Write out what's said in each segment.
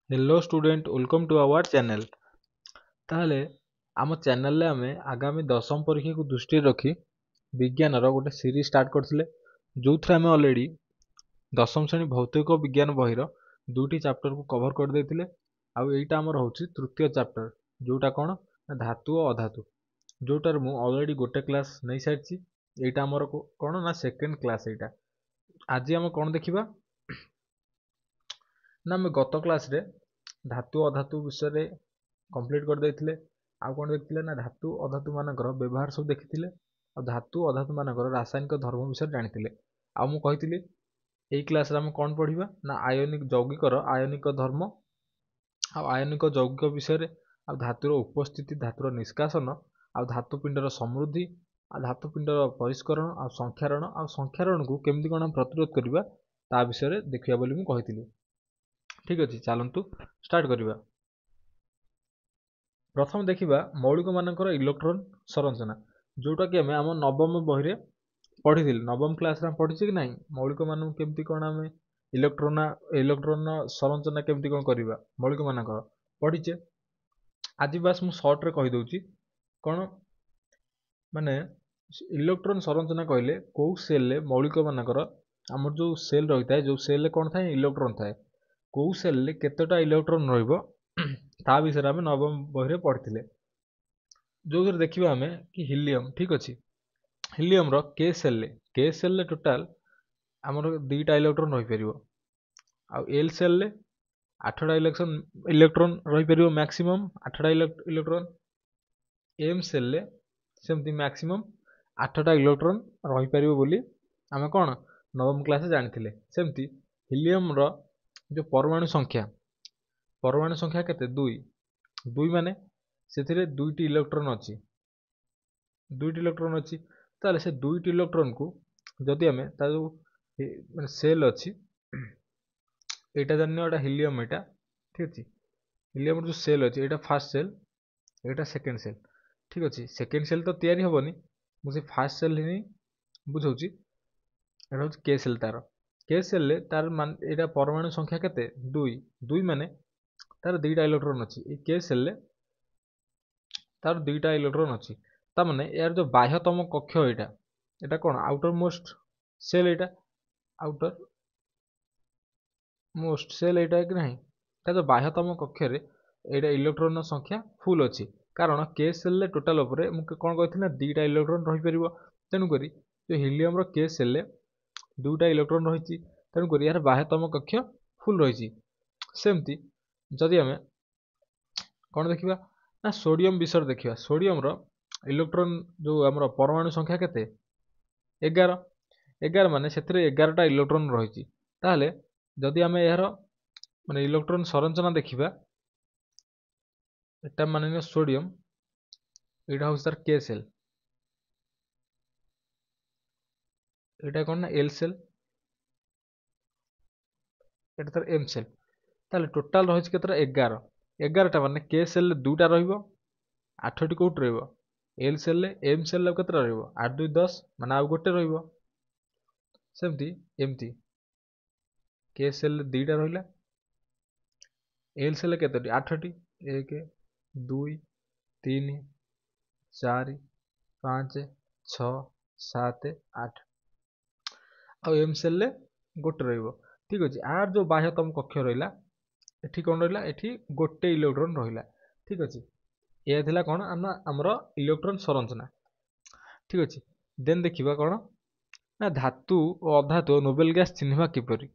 Hello student welcome to our channel. ताहले आम channel रे आमे आगामी दशम परीक्षा को दृष्टि रखी विज्ञान रो गोटे सीरीज स्टार्ट करथिले जो थरे आमे ऑलरेडी दशम श्रेणी भौतिक विज्ञान बहिर दुटी चैप्टर को कवर कर देथिले। आउ एटा हमर होची तृतीय चैप्टर जोटा कोन ना धातु और अधातु जोटार मु ऑलरेडी गोटे क्लास नै सारची। एटा हमर कोन ना सेकंड क्लास। एटा आज हम कोन देखिबा ना आमे गत क्लास रे धातु अधातु विषय रे कंप्लीट कर देथिले। आ कोन देखथिले ना धातु अधातु मानकर व्यवहार सब देखिथिले आ धातु अधातु मानकर रासायनिक धर्म विषय जानिथिले। आ मु कहिथिली एई क्लास रे हम कोन पढिबा ना आयनिक यौगिकर आयनिक धर्म आ आयनिक यौगिक विषय रे आ धातुर उपस्थिति धातुर निष्कासन आ धातु पिंडर समृद्धि आ धातु पिंडर परिष्करण आ संख्यारण को केमती कोन प्रतिरोध करबा ता विषय रे देखिया बोली मु कहिथिली। ठीक अछि चलंतु स्टार्ट करिबा। प्रथम देखिबा मौलिक मानकर इलेक्ट्रॉन संरचना जोटा कि आम नवम बही रे पढ़िथिल। नवम क्लास रे पढ़िछि कि नाही मौलिक मान केमती कोन आम इलेक्ट्रॉन संरचना केमती कोन करिबा मौलिक मानकर पढ़िछे। आज बास मु शॉर्ट रे कहि दउछि कोन माने इलेक्ट्रॉन संरचना कहले को सेल ले मौलिक मानकर हमर जो सेल रहिता है जो सेल ले कोन थाए इलेक्ट्रॉन थाए को सेल ले केतेटा इलेक्ट्रॉन रहइबो ता विषय आम नवम बही रे पढ़िथिले। जो देखिबा आमे कि हीलियम ठीक अछि हीलियम रो के सेल ले टोटल हमर दुईटा इलेक्ट्रॉन रहि परिबो आ एल सेल ले 8टा इलेक्ट्रॉन रहि परिबो मैक्सिमम 8टा इलेक्ट्रॉन। एम सेल ले सेमती मैक्सिमम 8टा इलेक्ट्रॉन रहि परिबो बोली आमे कोन नवम क्लास रे जानिथिले। सेमती हीलियम रो जो परमाणु संख्या केते 2 माने सेथिरे दुईटी इलेक्ट्रॉन अछि ताले से दुईटी इलेक्ट्रॉन को जदि हमें ता जो माने सेल अछि एटा जानने एटा हीलियम एटा ठीक अछि हीलियम जो सेल अछि एटा फर्स्ट सेल एटा सेकंड सेल ठीक अछि। सेकंड सेल तो तयारी होबनी मुझे फर्स्ट सेल ही बुझौछि एटा होछि के सेल तार के सेल ले तार मान एटा परमाणु संख्या केते 2 माने तार दुईटा इलेक्ट्रॉन अछि ए के सेल ले तार दुईटा इलेक्ट्रॉन अछि ता माने यार जो बाह्यतम कक्ष एटा कोन आउटर मोस्ट सेल एटा आउटर मोस्ट सेल एटा कि नहीं ता जो बाह्यतम कक्ष रे एटा इलेक्ट्रॉन संख्या फुल अछि कारण के सेल ले टोटल ऊपर मु कोन कहथि ना दुईटा इलेक्ट्रॉन रहि परिबो तेनु करी जो हीलियम रो के सेल ले दुईटा इलेक्ट्रॉन रहिछि तेनु करी यार बाह्यतम कक्ष फुल रहिछि। सेमती जदि हमें कोन देखिबा ना सोडियम विषय देखिबा सोडियम रो इलेक्ट्रॉन जो हमर परमाणु संख्या केते 11 माने सेथिरे 11टा इलेक्ट्रॉन रहिछि ताले जदि हमें यार माने इलेक्ट्रॉन संरचना देखिबा एटा माने सोडियम एटा होस तार के सेल एटा कोन ना एल सेल एटा तार एम सेल ताले टोटल रहिछि केतरा 11टा माने के सेल ले दुटा रहइबो 8टी कोट रहइबो एल सेल ले एम सेल ले केतरा रहइबो 8 2 10 माने आउ गोटे रहइबो। सेमती एमती के सेल ले दुटा रहिला एल सेल ले केतटी 8टी 1 2 3 4 5 6 7 8 आ एम सेल ले गोटे रहइबो ठीक अछि। आर जो बाह्यतम कक्ष रहिला एठी कोन रहिला एठी गोटे इलेक्ट्रॉन रहिला ठीक अछि। ए थिला कोन हमर इलेक्ट्रॉन संरचना ठीक अछि। देन देखिबा कोन ना धातु और अधातु नोबेल गैस चिन्हवा किपरि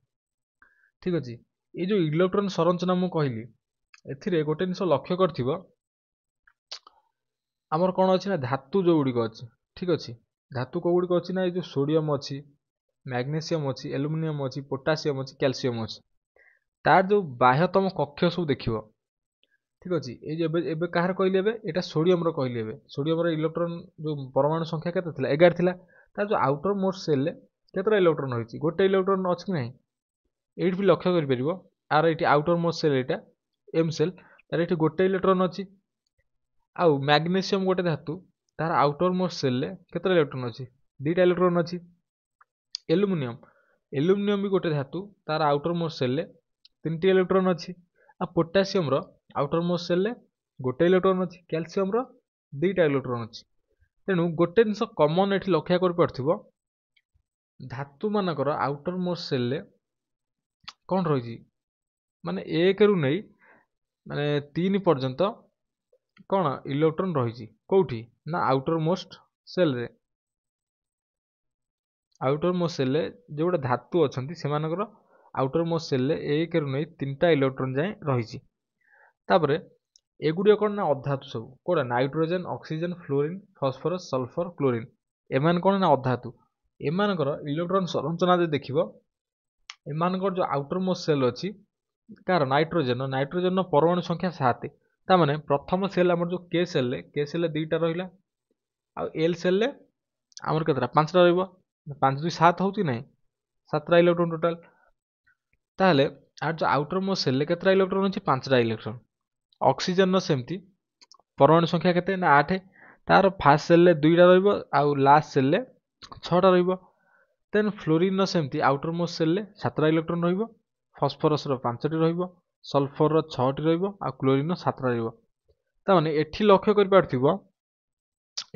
ठीक अछि। ए जो इलेक्ट्रॉन संरचना मु कहली एथिरे गोटे निस लक्ष्य करथिबो हमर कोन अछि ना धातु जो गुडी अछि ठीक अछि धातु को गुडी अछि ना ए जो सोडियम अछि मैग्नीशियम अछि एल्युमिनियम अछि पोटासियम अछि कैल्शियम अछि तार जो बाह्यतम कक्ष सब देखिबो ठीक अछि। ए जे एबे काहर कहली एबे एटा सोडियम रो कहली एबे सोडियम रो इलेक्ट्रॉन जो परमाणु संख्या केते थिला 11 थिला तार जो आउटर मोस्ट सेल ले केतरा इलेक्ट्रॉन होइछि गोटे इलेक्ट्रॉन अछि कि नहीं एठी भी लक्ष्य करि परिबो आर एठी आउटर मोस्ट सेल एटा एम सेल तार एठी गोटे इलेक्ट्रॉन अछि आउ मैग्नीशियम गोटे धातु तार आउटर मोस्ट सेल ले केतरा इलेक्ट्रॉन अछि दुईटा इलेक्ट्रॉन अछि। एल्युमिनियम भी गोटे धातु तार आउटर मोस्ट सेल ले 3टी इलेक्ट्रॉन अछि आ पोटासियम रो आउटर मोस्ट सेल रे गोटे इलेक्ट्रॉन अछि कैल्शियम रो दुईटा इलेक्ट्रॉन अछि तेणु गोटे जिनस कॉमन एठी लक्ष्य कर परथिबो धातु मानकर आउटर मोस्ट सेल रे कोन रहिछि माने 1 रु नै माने 3 पर्यंत कोन इलेक्ट्रॉन रहिछि कोठी ना आउटर मोस्ट सेल रे आउटर मोस्ट सेल रे जो गोटे धातु अछंती सेमानकर आउटर मोस्ट सेल रे 1 रु नै 3टा इलेक्ट्रॉन जाय रहिछि तापरे एगुडियो कोन ना अधातु सब कोडा nitrogen oxygen fluorine phosphorus sulphur chlorine एमान कोन ना अधातु एमानकर इलेक्ट्रॉन संरचना जे देखिबो एमानकर जो आउटर मोस्ट सेल अछि कार नाइट्रोजन परमाणु संख्या 7 ता माने प्रथम सेल हमर जो के सेल दुईटा रहिला आ एल सेल हमर केतरा पांचटा रहइबो 5 2 7 होउची नै 7टा इलेक्ट्रॉन टोटल ताले आर जो आउटर मोस्ट सेल केतरा इलेक्ट्रॉन अछि 5टा इलेक्ट्रॉन ऑक्सीजन न सेमती परमाणु संख्या केते ना 8 तार फास्ट सेल दुईटा रहइबो आ लास्ट सेल 6टा रहइबो देन फ्लोरीन न सेमती आउटर मोस्ट सेल 7टा इलेक्ट्रॉन रहइबो फास्फोरस रो 5टी रहइबो सल्फर रो 6टी रहइबो आ क्लोरीन रो 7टा रहइबो ता माने एठी लक्ष्य कर पारथिबो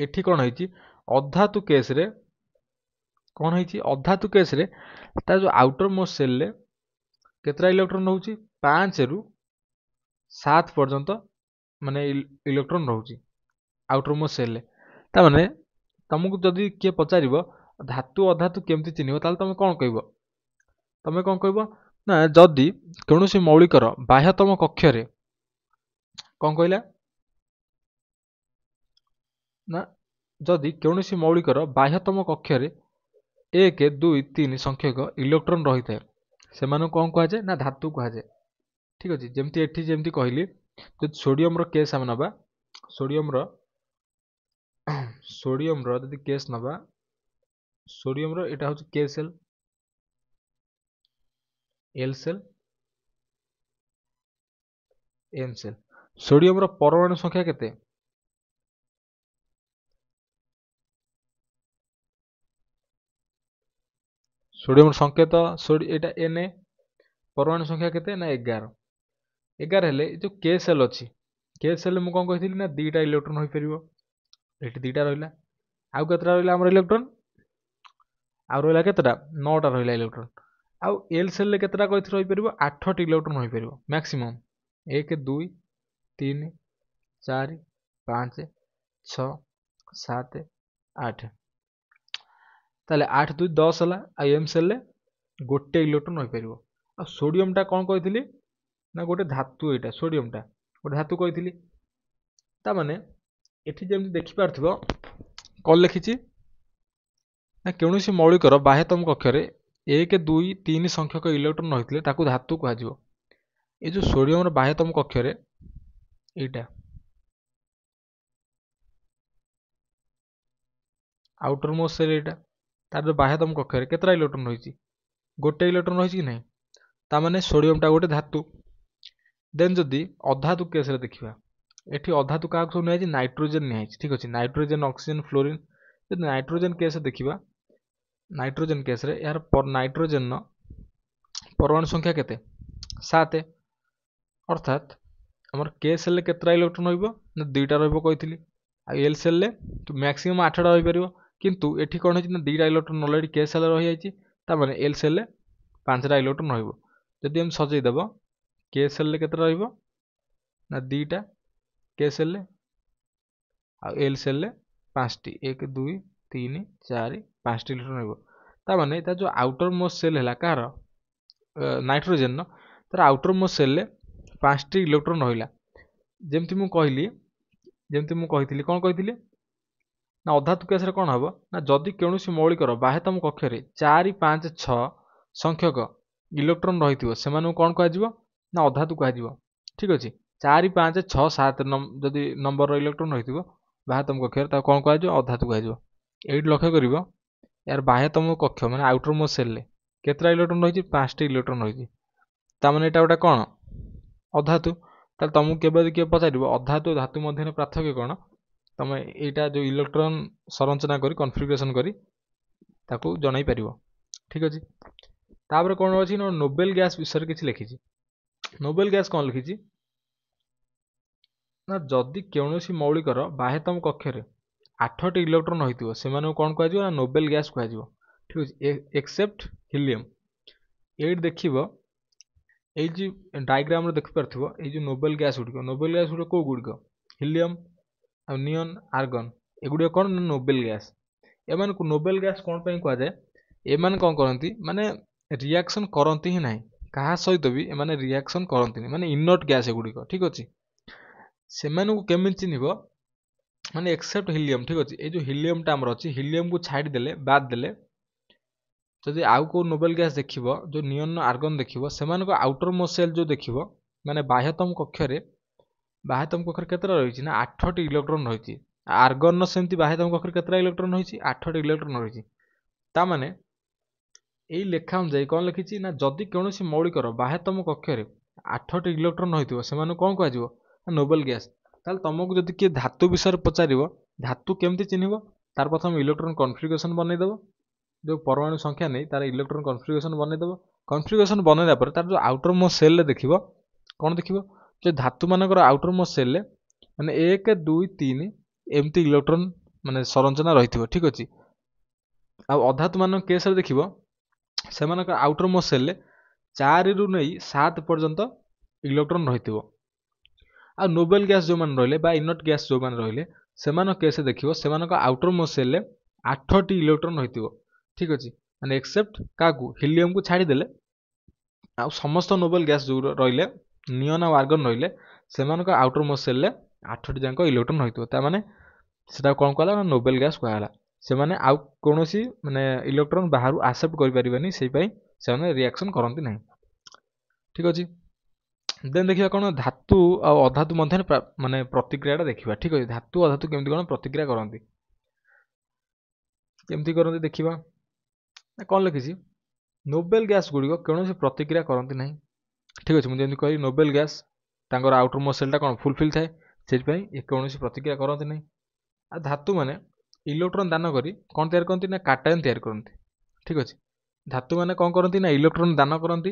एठी कोन हैछि अधातु केस रे कोन हैछि अधातु केस रे ता जो आउटर मोस्ट सेल ले केतरा इलेक्ट्रॉन रहउछि 5 रु 7 पर्यंत माने इलेक्ट्रॉन रहउछि आउटर मोस्ट सेल ले ता माने तुमको जदि के पचारिबो धातु अधातु केमति चिन्हिबो ताल तमे कोन कहबो ना जदि कोनोसी मौलिकर बाह्यतम कक्ष रे कोन कहला ना जदि कोनोसी मौलिकर बाह्यतम कक्ष रे 1 2 3 संख्यक इलेक्ट्रॉन रही थाए से मानु कोन कहा जाय ना धातु कहा जाय ठीक अछि जेमति एठी जेमति कहली जदि सोडियम रो केस हम नबा सोडियम रो जदि केस नबा सोडियम रो एटा होछि K shell L shell M shell sodium रो परमाणु संख्या केते सोडियम संकेत एटा Na परमाणु संख्या केते ना 11 11 हेले जो के सेल अछि के सेल मु कोन कहिथिली ना दुईटा इलेक्ट्रॉन होई परिबो एठी दुईटा रहइला आउ केतरा रहइला हमर इलेक्ट्रॉन आउ रहइला केतरा 9टा रहइला इलेक्ट्रॉन आउ एल सेल ले केतरा कहि रहि परिबो 8टी इलेक्ट्रॉन होई परिबो मैक्सिमम 1 2 3 4 5 6 7 8 ताले 8 2 10 हला आ एम सेल ले गोटे इलेक्ट्रॉन होई परिबो आ सोडियम टा कोन कहिथिली ना गोटे धातु एटा सोडियम टा गोटे धातु कहिथिली ता माने एठी जेमति देखि पारथिबो कोन लिखिछि ना कोनोसी मौलिकर बाह्यतम कक्ष रे 1 2 3 संख्यक इलेक्ट्रॉन रहितले ताकू धातु कहा जिवो ए जो सोडियम रो बाह्यतम कक्ष रे एटा आउटर मोस्ट सेल एटा तार जो बाह्यतम कक्ष रे केतरा इलेक्ट्रॉन रहिछि गोटे इलेक्ट्रॉन रहिछि कि नै ता माने सोडियम टा गोटे धातु देन जदि अधातु केस रे देखिबा एठी अधातु का सब नै नाइट्रोजन नै ठीक अछि नाइट्रोजन ऑक्सीजन फ्लोरीन जदि नाइट्रोजन केस देखिबा नाइट्रोजन केस रे यार पर नाइट्रोजन न परमाणु संख्या केते 7 अर्थात हमर के सेल ले केतरा इलेक्ट्रॉन होइबो ना दुईटा रहइबो कहिथिली आ एल सेल ले मैक्सिमम 8टा होई परिबो किंतु एठी कोन होछि ना दुईटा इलेक्ट्रॉन ऑलरेडी के सेल रहि जाइछि ता माने एल सेल ले 5टा इलेक्ट्रॉन रहइबो जदि हम सजै देबो के सेल ले केतरा रहइबो ना दुईटा के सेल ले आ एल सेल ले 5टी 1 2 3 4 5टी इलेक्ट्रॉन रहइबो ता माने ता जो आउटर मोस्ट सेल हला कार नाइट्रोजन न तार आउटर मोस्ट सेल ले 5टी इलेक्ट्रॉन रहिला जेमति मु कहिथिली कोन कहिथिली ना अधातु केस रे कोन हबो ना जदि कोनोसी मौलिकर बाह्यतम कक्ष रे 4 5 6 संख्यक इलेक्ट्रॉन रहिथिबो सेमानु कोन कहा जिवो ना अधातु कहा जिवो ठीक अछि 4 5 6 7 जदि नंबर रो इलेक्ट्रॉन रहिथिबो बाह्यतम कक्ष रे ता कोन कहा जिवो अधातु कहा जिवो एट लक्ष्य करिवो यार बाह्यतम कक्ष माने आउटर मोस्ट सेल ले केतरा इलेक्ट्रॉन रहिछि 5टी इलेक्ट्रॉन रहिछि ता माने एटा गोटा कोन अधातु ताल तुमको केबे के पचारिबो अधातु धातु मध्य पार्थक्य कोन तमे एटा जो इलेक्ट्रॉन संरचना करी कॉन्फ़िगरेशन करी ताकू जणाई परिबो ठीक अछि तापर कोन अछि नोबेल गैस विषय किछि लिखिछि ନୋବେଲ ଗ୍ୟାସ୍ କ'ଣ ଲେଖିଛି ନା ଯଦି କୌଣସି ମୌଳିକର ବାହ୍ୟତମ କକ୍ଷରେ 8ଟି ଇଲେକ୍ଟ୍ରନ୍ ରହିଥିବ ସେମାନଙ୍କୁ କ'ଣ କୁହାଯିବ ନା ନୋବେଲ ଗ୍ୟାସ୍ କୁହାଯିବ। ଠିକ୍ ଅଛି, ଏକ୍ସେପ୍ଟ ହିଲିୟମ୍। ଏଇଠି ଦେଖିବ ଏଇ ଯେ ଡାଇଗ୍ରାମରେ ଦେଖିପାରୁଥିବ ଏଇ ଯେଉଁ ନୋବେଲ ଗ୍ୟାସ୍ ଗୁଡ଼ିକ କେଉଁ ଗୁଡ଼ିକ ହିଲିୟମ୍ ଆଉ ନିଅନ୍ ଆର୍ଗନ୍ ଏଗୁଡ଼ିକ କ'ଣ ନା ନୋବେଲ ଗ୍ୟାସ୍। ଏମାନଙ୍କୁ ନୋବେଲ ଗ୍ୟାସ୍ କ'ଣ ପାଇଁ କୁହାଯାଏ? ଏମାନେ କ'ଣ କରନ୍ତି ମାନେ ରିଆକ୍ସନ୍ କରନ୍ତି ହିଁ ନାହିଁ, କାହା ସହିତ ବି ଏମାନେ ରିଆକ୍ସନ୍ କରନ୍ତିନି, ମାନେ ଇନର୍ଟ ଗ୍ୟାସ୍ ଏଗୁଡ଼ିକ। ଠିକ୍ ଅଛି, ସେମାନଙ୍କୁ କେମିତି ଚିହ୍ନିବ ମାନେ ଏକ୍ସେପ୍ଟ ହିଲିୟମ୍। ଠିକ୍ ଅଛି, ଏଇ ଯେଉଁ ହିଲିୟମ୍ଟା ଆମର ଅଛି ହିଲିୟମ୍କୁ ଛାଡ଼ିଦେଲେ ବାଦ୍ ଦେଲେ ଯଦି ଆଉ କେଉଁ ନୋବେଲ ଗ୍ୟାସ୍ ଦେଖିବ ଯେଉଁ ନିଅନ୍ ଆର୍ଗନ୍ ଦେଖିବ ସେମାନଙ୍କ ଆଉଟର ମୋଷ୍ଟ ସେଲ୍ ଯେଉଁ ଦେଖିବ ମାନେ ବାହ୍ୟତମ କକ୍ଷରେ କେତେଟା ରହିଛି ନା 8ଟି ଇଲେକ୍ଟ୍ରନ୍ ରହିଛି। ଆର୍ଗନ୍ର ସେମିତି ବାହ୍ୟତମ କକ୍ଷରେ କେତେଟା ଇଲେକ୍ଟ୍ରନ୍ ରହିଛି 8ଟି ଇଲେକ୍ଟ୍ରନ୍ ରହିଛି। ତାମାନେ ଏଇ ଲେଖା ଅନୁଯାୟୀ କ'ଣ ଲେଖିଛି ନା ଯଦି କୌଣସି ମୌଳିକର ବାହ୍ୟତମ କକ୍ଷରେ 8ଟି ଇଲେକ୍ଟ୍ରନ୍ ରହିଥିବ ସେମାନଙ୍କୁ କ'ଣ କୁହାଯିବ ନା ନୋବେଲ ଗ୍ୟାସ୍। ତାହେଲେ ତମକୁ ଯଦି କିଏ ଧାତୁ ବିଷୟରେ ପଚାରିବ ଧାତୁ କେମିତି ଚିହ୍ନିବ ତାର ପ୍ରଥମେ ଇଲେକ୍ଟ୍ରନ୍ କନଫିଗରେସନ୍ ବନେଇଦେବ, ଯେଉଁ ପରମାଣୁ ସଂଖ୍ୟା ନେଇ ତାର ଇଲେକ୍ଟ୍ରନ୍ କନଫିଗରେସନ୍ ବନେଇଦେବ। କନଫିଗରେସନ୍ ବନେଇଲା ପରେ ତାର ଯେଉଁ ଆଉଟର ମୋଷ୍ଟ ସେଲ୍ରେ ଦେଖିବ କ'ଣ ଦେଖିବ ଯେ ଧାତୁମାନଙ୍କର ଆଉଟର ମୋଷ୍ଟ ସେଲ୍ରେ ମାନେ 1 2 3 ଏମିତି ଇଲେକ୍ଟ୍ରନ୍ ମାନେ ସଂରଚନା ରହିଥିବ। ଠିକ୍ ଅଛି, ଆଉ ଅଧାତୁମାନଙ୍କ କେସ୍ରେ ଦେଖିବ ସେମାନଙ୍କ ଆଉଟର ମୋଷ୍ଟ ସେଲ୍ରେ 4ରୁ ନେଇ 7 ପର୍ଯ୍ୟନ୍ତ ଇଲେକ୍ଟ୍ରନ୍ ରହିଥିବ। ଆଉ ନୋବେଲ ଗ୍ୟାସ୍ ଯେଉଁମାନେ ରହିଲେ ବା ଇନର୍ଟ ଗ୍ୟାସ୍ ଯେଉଁମାନେ ରହିଲେ ସେମାନଙ୍କ କେସ୍ରେ ଦେଖିବ ସେମାନଙ୍କ ଆଉଟର ମୋଷ୍ଟ ସେଲ୍ରେ 8ଟି ଇଲେକ୍ଟ୍ରନ୍ ରହିଥିବ। ଠିକ୍ ଅଛି, ମାନେ ଏକ୍ସେପ୍ଟ କାହାକୁ ହିଲିୟମ୍କୁ ଛାଡ଼ିଦେଲେ ଆଉ ସମସ୍ତ ନୋବେଲ ଗ୍ୟାସ୍ ଯେଉଁ ରହିଲେ ନିଅନ୍ ଆଉ ଆର୍ଗନ୍ ରହିଲେ ସେମାନଙ୍କ ଆଉଟର ମୋଷ୍ଟ ସେଲ୍ରେ 8ଟି ଯାକ ଇଲେକ୍ଟ୍ରନ୍ ରହିଥିବ। ତାମାନେ ସେଟା କ'ଣ କୁହାଗଲା ନା ନୋବେଲ ଗ୍ୟାସ୍ କୁହାଗଲା। ସେମାନେ ଆଉ କୌଣସି ମାନେ ଇଲେକ୍ଟ୍ରନ୍ ବାହାରୁ ଆକ୍ସେପ୍ଟ କରିପାରିବେନି, ସେଇପାଇଁ ସେମାନେ ରିଆକ୍ସନ୍ କରନ୍ତି ନାହିଁ। ଠିକ୍ ଅଛି, ଦେନ୍ ଦେଖିବା କ'ଣ ଧାତୁ ଆଉ ଅଧାତୁ ମଧ୍ୟରେ ମାନେ ପ୍ରତିକ୍ରିୟାଟା ଦେଖିବା। ଠିକ୍ ଅଛି, ଧାତୁ ଅଧାତୁ କେମିତି କ'ଣ ପ୍ରତିକ୍ରିୟା କରନ୍ତି ଦେଖିବା। କ'ଣ ଲେଖିଛି ନୋବେଲ ଗ୍ୟାସ୍ ଗୁଡ଼ିକ କୌଣସି ପ୍ରତିକ୍ରିୟା କରନ୍ତି ନାହିଁ। ଠିକ୍ ଅଛି, ମୁଁ ଯେମିତି କହିଲି ନୋବେଲ ଗ୍ୟାସ୍ ତାଙ୍କର ଆଉଟର ମୋଷ୍ଟ ସେଲ୍ଟା କ'ଣ ଫୁଲଫିଲ୍ ଥାଏ, ସେଥିପାଇଁ କୌଣସି ପ୍ରତିକ୍ରିୟା କରନ୍ତି ନାହିଁ। ଆଉ ଧାତୁମାନେ ଇଲେକ୍ଟ୍ରନ୍ ଦାନ କରି କ'ଣ ତିଆରି କରନ୍ତି ନା କାଟାୟନ ତିଆରି କରନ୍ତି। ଠିକ୍ ଅଛି, ଧାତୁମାନେ କ'ଣ କରନ୍ତି ନା ଇଲେକ୍ଟ୍ରନ୍ ଦାନ କରନ୍ତି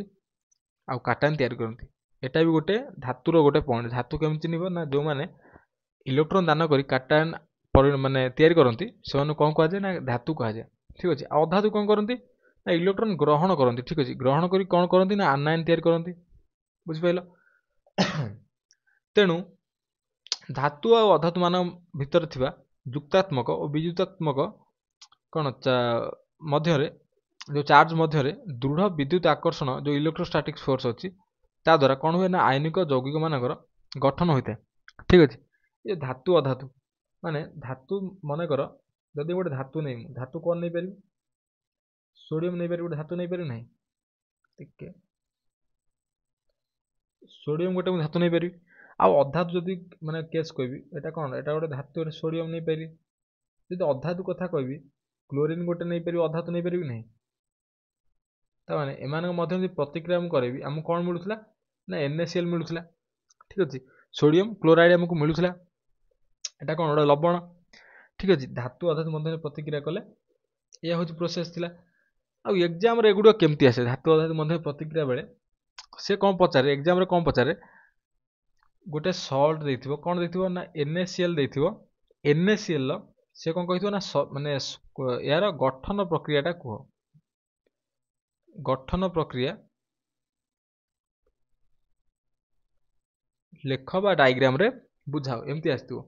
ଆଉ କାଟାୟନ ତିଆରି କରନ୍ତି। ଏଟା ବି ଗୋଟେ ଧାତୁର ଗୋଟେ ପଏଣ୍ଟ। ଧାତୁ କେମିତି ଚିହ୍ନିବ ନା ଯେଉଁମାନେ ଇଲେକ୍ଟ୍ରନ୍ ଦାନ କରି କାଟାୟନ ମାନେ ତିଆରି କରନ୍ତି ସେମାନଙ୍କୁ କ'ଣ କୁହାଯାଏ ନା ଧାତୁ କୁହାଯାଏ। ଠିକ୍ ଅଛି, ଆଉ ଅଧାତୁ କ'ଣ କରନ୍ତି ନା ଇଲେକ୍ଟ୍ରନ୍ ଗ୍ରହଣ କରନ୍ତି। ଠିକ୍ ଅଛି, ଗ୍ରହଣ କରି କ'ଣ କରନ୍ତି ନା ଆନାୟନ ତିଆରି କରନ୍ତି। ବୁଝିପାରିଲ? ତେଣୁ ଧାତୁ ଆଉ ଅଧାତୁ ମାନଙ୍କ ଭିତରେ ଥିବା ଯୁକ୍ତାତ୍ମକ ଓ ବିଯୁକ୍ତାତ୍ମକ କ'ଣ ମଧ୍ୟରେ ଯେଉଁ ଚାର୍ଜ ମଧ୍ୟରେ ଦୃଢ଼ ବିଦ୍ୟୁତ ଆକର୍ଷଣ ଯେଉଁ ଇଲେକ୍ଟ୍ରୋଷ୍ଟାଟିକ୍ ଫୋର୍ସ ଅଛି ତା ଦ୍ୱାରା କ'ଣ ହୁଏ ନା ଆୟନିକ ଯୌଗିକ ମାନଙ୍କର ଗଠନ ହୋଇଥାଏ। ଠିକ୍ ଅଛି, ଏ ଧାତୁ ଅଧାତୁ ମାନେ ଧାତୁ ମନେକର ଯଦି ଗୋଟେ ଧାତୁ ନେଇମୁ ଧାତୁ କ'ଣ ନେଇପାରିବି ସୋଡ଼ିୟମ୍ ନେଇପାରିବି, ଗୋଟେ ଧାତୁ ନେଇପାରିବି ନାହିଁ ଟିକେ ସୋଡ଼ିୟମ୍ ଗୋଟେ ମୁଁ ଧାତୁ ନେଇପାରିବି। ଆଉ ଅଧାତୁ ଯଦି ମାନେ କେସ୍ କହିବି ଏଇଟା କ'ଣ ଏଇଟା ଗୋଟେ ଧାତୁ ସୋଡ଼ିୟମ୍ ନେଇପାରିବି। ଯଦି ଅଧାତୁ କଥା କହିବି କ୍ଲୋରିନ୍ ଗୋଟେ ନେଇପାରିବି, ଅଧାତୁ ନେଇପାରିବି ନାହିଁ। ତାମାନେ ଏମାନଙ୍କ ମଧ୍ୟରେ ଯଦି ପ୍ରତିକ୍ରିୟା ମୁଁ କରିବି ଆମକୁ କ'ଣ ମିଳୁଥିଲା ନା NaCl ମିଳୁଥିଲା। ଠିକ୍ ଅଛି, ସୋଡ଼ିୟମ୍ କ୍ଲୋରାଇଡ଼୍ ଆମକୁ ମିଳୁଥିଲା, ଏଇଟା କ'ଣ ଗୋଟେ ଲବଣ। ଠିକ୍ ଅଛି, ଧାତୁ ଅଧାତୁ ମଧ୍ୟରେ ପ୍ରତିକ୍ରିୟା କଲେ ଏହା ହେଉଛି ପ୍ରୋସେସ୍ ଥିଲା। ଆଉ ଏକ୍ଜାମ୍ରେ ଏଗୁଡ଼ିକ କେମିତି ଆସେ ଧାତୁ ଅଧାତୁ ମଧ୍ୟରେ ପ୍ରତିକ୍ରିୟା ବେଳେ ସେ କ'ଣ ପଚାରେ ଏକ୍ଜାମ୍ରେ କ'ଣ ପଚାରେ ଗୋଟେ ସଲ୍ଟ ଦେଇଥିବ, କ'ଣ ଦେଇଥିବ ନା NaCl ଦେଇଥିବ। NaCl ସେ କ'ଣ କହିଥିବ ନା ମାନେ ଏହାର ଗଠନ ପ୍ରକ୍ରିୟାଟା କୁହ, ଗଠନ ପ୍ରକ୍ରିୟା ଲେଖ ବା ଡାଇଗ୍ରାମରେ ବୁଝାଅ, ଏମିତି ଆସିଥିବ।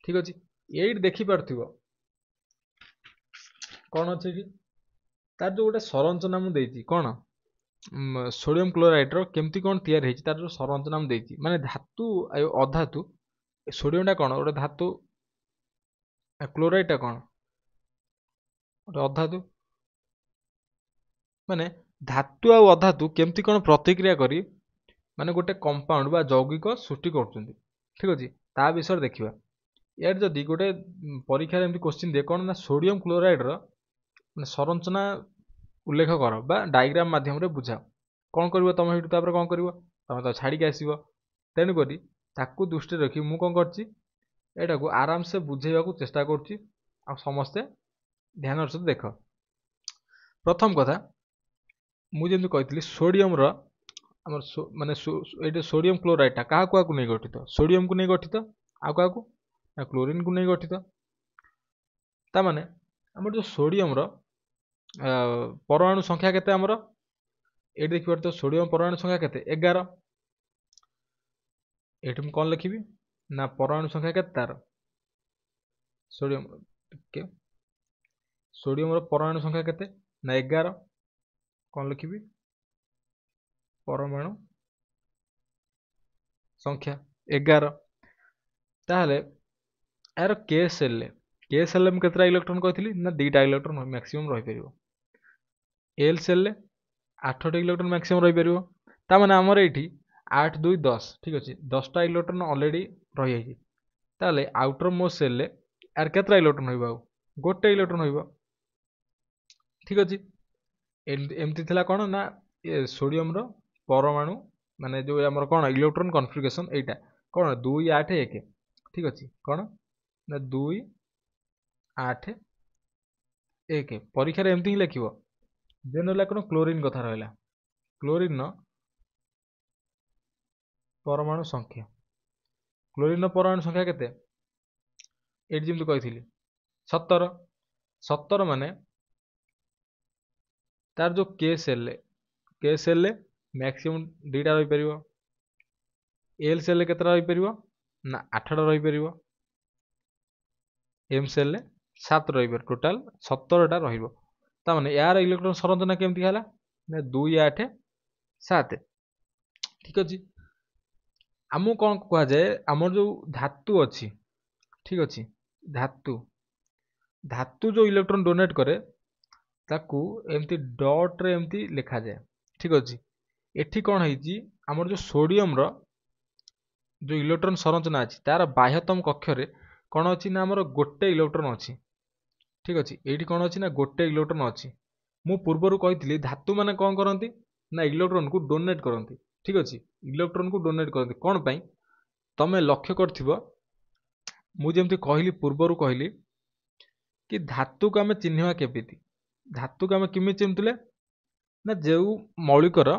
ଠିକ୍ ଅଛି, ଏଇଠି ଦେଖିପାରୁଥିବ କ'ଣ ଅଛି ଏଠି ତାର ଯେଉଁ ଗୋଟେ ସଂରଚନା ମୁଁ ଦେଇଛି କ'ଣ ସୋଡ଼ିୟମ୍ କ୍ଲୋରାଇଡ଼୍ର କେମିତି କ'ଣ ତିଆରି ହେଇଛି ତାର ଯେଉଁ ସଂରଚନା ମୁଁ ଦେଇଛି ମାନେ ଧାତୁ ଆଉ ଅଧାତୁ ସୋଡ଼ିୟମ୍ଟା କ'ଣ ଗୋଟେ ଧାତୁ, କ୍ଲୋରାଇଡ଼୍ଟା କ'ଣ ଗୋଟେ ଅଧାତୁ। ମାନେ ଧାତୁ ଆଉ ଅଧାତୁ କେମିତି କ'ଣ ପ୍ରତିକ୍ରିୟା କରି ମାନେ ଗୋଟେ କମ୍ପାଉଣ୍ଡ ବା ଯୌଗିକ ସୃଷ୍ଟି କରୁଛନ୍ତି। ଠିକ୍ ଅଛି, ତା ବିଷୟରେ ଦେଖିବା। ଏହାର ଯଦି ଗୋଟେ ପରୀକ୍ଷାରେ ଏମିତି କୋଶ୍ଚିନ୍ ଦିଏ କ'ଣ ନା ସୋଡ଼ିୟମ୍ କ୍ଲୋରାଇଡ଼୍ର ମାନେ ସଂରଚନା ଉଲ୍ଲେଖ କର ବା ଡାଇଗ୍ରାମ ମାଧ୍ୟମରେ ବୁଝାଅ, କ'ଣ କରିବ ତମେ ସେଇଠୁ ତାପରେ କ'ଣ କରିବ ତମେ ତ ଛାଡ଼ିକି ଆସିବ। ତେଣୁକରି ତାକୁ ଦୃଷ୍ଟିରେ ରଖି ମୁଁ କ'ଣ କରିଛି ଏଇଟାକୁ ଆରାମସେ ବୁଝେଇବାକୁ ଚେଷ୍ଟା କରୁଛି। ଆଉ ସମସ୍ତେ ଧ୍ୟାନର ସହିତ ଦେଖ। ପ୍ରଥମ କଥା ମୁଁ ଯେମିତି କହିଥିଲି ସୋଡ଼ିୟମ୍ର आमर माने ये सोडियम क्लोराइड टा क्या क्या नहीं गठित सोडियम को नहीं गठित आउ क्या क्लोरीन को नहीं गठित ताने आम जो सोडियम परमाणु संख्या केते आमर ये देखिए तो सोडियम परमाणु संख्या केते 11 ये कौन लिखी ना परमाणु संख्या केते तार सोडियम के सोडियम परमाणु संख्या केते ना 11 कौन लिखी परमाणु संख्या 11 ताहले यार के सेल में केतरा इलेक्ट्रॉन कहती ना 2टा इलेक्ट्रॉन मैक्सिमम रही परियो एल सेल 8टी इलेक्ट्रॉन मैक्सिमम रही परियो ता माने हमर एठी 8 2 10 ठीक अछि 10टा इलेक्ट्रॉन ऑलरेडी रही जाई ताले आउटर मोस्ट सेल यार केतरा इलेक्ट्रॉन होइबा गोटे इलेक्ट्रॉन होइबा ठीक अछि एमती थिला कोन ना सोडियम रो परमाणु माने जो हमर कोन इलेक्ट्रॉन कॉन्फ़िगरेशन एटा कोन 2 8 1 ठीक अछि कोन ना 2 8 1 परीक्षा रे एमती ही लिखिबो देन होला कोन क्लोरीन कथा रहला क्लोरीन न परमाणु संख्या क्लोरीन परमाणु संख्या केते एट जिम तो कहिथिली 17 17 माने तार जो के सेल मैक्सिमम 2टा रही परियो एल सेल केतरा रही परियो ना 8टा रही परियो एम सेल 7 रही परियो टोटल 17टा रहिबो ता माने यार इलेक्ट्रॉन संरचना केमती हला ना 2 8 7 ठीक अछि आमु कोन कहा जाय हमर जो धातु अछि ठीक अछि धातु धातु जो इलेक्ट्रॉन डोनेट करे ताकू एमती डॉट रे एमती लिखा जाए ठीक अछि एठी कोन हैछि हमर जो सोडियम रो जो इलेक्ट्रॉन संरचना अछि तार बाह्यतम कक्ष रे कोन अछि ना हमर गोटे इलेक्ट्रॉन अछि ठीक अछि एठी कोन अछि ना गोटे इलेक्ट्रॉन अछि मु पूर्वरु कहितली धातु माने कोन करंती ना इलेक्ट्रॉन को डोनेट करंती ठीक अछि इलेक्ट्रॉन को डोनेट करंती कोन पई तमे लक्ष्य करथिबो मु जेमती कहली पूर्वरु कहली कि धातु को आमे चिन्हवा केबिति धातु को आमे किमि चिन्हतले ना जेउ मौलिकर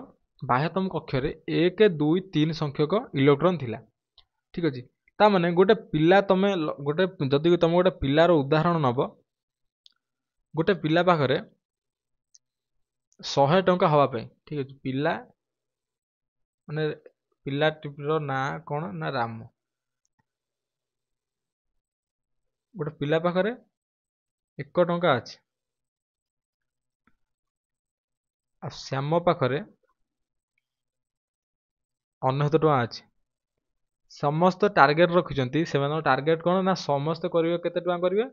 बाह्यतम कक्ष रे 1 2 3 संख्यक इलेक्ट्रॉन थिला ठीक अछि ता माने गोटे पिला तमे गोटे जदि तमे गोटे पिलार उदाहरण नब गोटे पिला पाखरे 100 टंका हवा पे ठीक अछि पिला माने पिला टिपर ना कोन ना राम गोटे पिला पाखरे 1 टंका अछि आ श्याम पाखरे 19 टंका अछि समस्त टार्गेट रखिजंती सेमान टार्गेट कोन ना समस्त करिवे केते टंका करिवे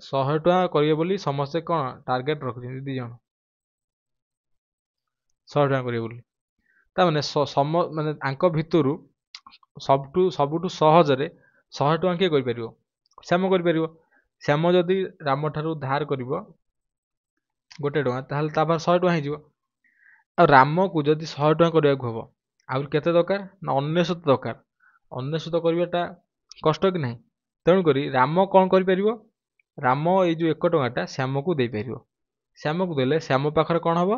100 टंका करिवे बोली समस्त कोन टार्गेट रखिजंती दी जण 100 टंका करिवे बोली ता माने माने आंक भितरु सबुठु सहजरे 100 टंका के करि परिवो श्याम करि परिवो श्याम जदि राम ठारू धार करिवो गोटे टंका ताहले ता पर 100 टंका हे जिवो आ राम को जदि 100 टंका करिया हबो आउर केते दरकार ना 19 दरकार 19 करिवाटा कष्ट कि नाही तेणु करी राम कोन करि परिवो राम ए जो 1 टंकाटा श्याम को दे परिवो श्याम को देले श्याम पाखरे कोन हबो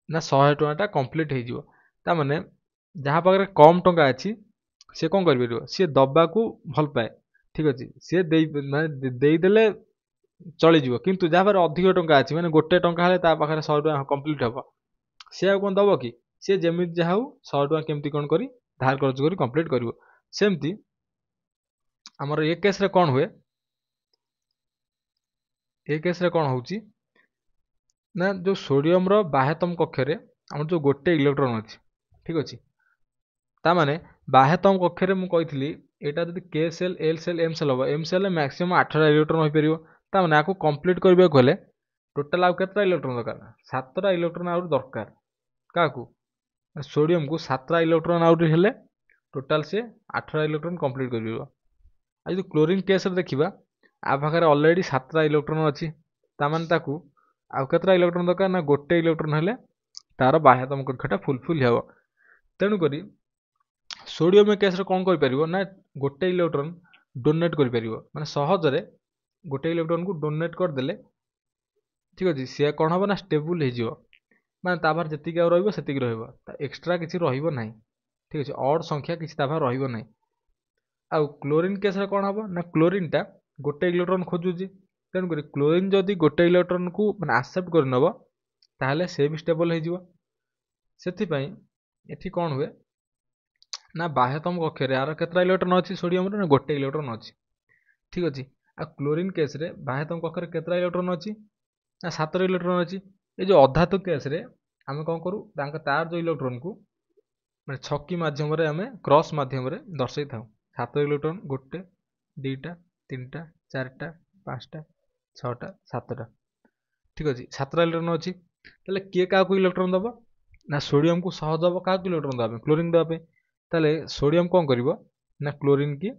ना 100 टंकाटा कंप्लीट हे जिवो ता माने जहा पाखरे कम टंका अछि से कोन करि परिवो से दबा को भल पाए ठीक अछि से दे माने देई देले चली जिवो किंतु जहा पर अधिक टंका अछि माने गोटे टंका हले ता पाखरे 100 टंका कंप्लीट हबो से आ कोन दबो कि से जेमिति जहा 100 टंका केमति कोन करी धार कर्ज करी कंप्लीट करिवो सेमती हमर ए केस रे कोन हुए ए केस रे कोन होउची ना जो सोडियम रो बाह्यतम कक्ष रे हमर जो गोटे इलेक्ट्रॉन अछि ठीक अछि ता माने बाह्यतम कक्ष रे मु कहितली एटा जदि K shell L shell M shell हबो एम सेल मैक्सिमम 8टा इलेक्ट्रॉन होई परिवो ता माने आको कंप्लीट करबे गले टोटल आउ केतरा इलेक्ट्रॉन दरकार 7टा इलेक्ट्रॉन आउर दरकार काकू सोडियम को 7टा इलेक्ट्रॉन आउट हेले टोटल से 8टा इलेक्ट्रॉन कंप्लीट करिवो आ जो क्लोरीन केस रे देखिबा आ पाखरे ऑलरेडी 7टा इलेक्ट्रॉन अछि ता माने ताकू आउ केतरा इलेक्ट्रॉन दरकार ना गोटे इलेक्ट्रॉन हेले तार बाह्यतम कक्षटा फुलफिल हेबो तेणु करी सोडियम केस रे कोन करि परिवो ना गोटे इलेक्ट्रॉन डोनेट करि परिवो माने सहज रे गोटे इलेक्ट्रॉन को डोनेट कर देले ठीक अच्छे सी कौन हम ना स्टेबुल हो माने तापर जेतिक सेतिक एक्सट्रा किसी रहा ठीक अच्छे अड संख्या किसी रहा ना आउ क्लोरीन केस कौन हम ना क्लोरीन टा गोटे इलेक्ट्रॉन खोजुची तेणुक क्लोरीन जदि गोटे इलेक्ट्रॉन को मैंने आक्सेप्ट कर नब ताहले से भी स्टेबल हो एठी कौन हुए ना बाह्यतम कक्ष यार केतरा इलेक्ट्रॉन अच्छी सोडियम ना गोटे इलेक्ट्रॉन अच्छी ठीक अच्छे आ क्लोरीन केस रे बाह्यतम कक्ष केतरा इलेक्ट्रॉन अच्छी ना 7 इलेक्ट्रॉन अच्छी ये जो अधातु केस रे आम कौन करूँ तार जो इलेक्ट्रॉन को मैं छकी मध्यम आम क्रॉस मध्यम दर्शाई था 7 इलेक्ट्रॉन गोटे दुईटा 3टा 4टा 5टा 6टा 7टा ठीक अच्छे 7 इलेक्ट्रॉन अच्छी ताले किए क्या इलेक्ट्रॉन दब ना सोडियम को सह दब क्या इलेक्ट्रॉन दवाई क्लोरीन दवाई ताले सोडियम कौन कर ना क्लोरीन की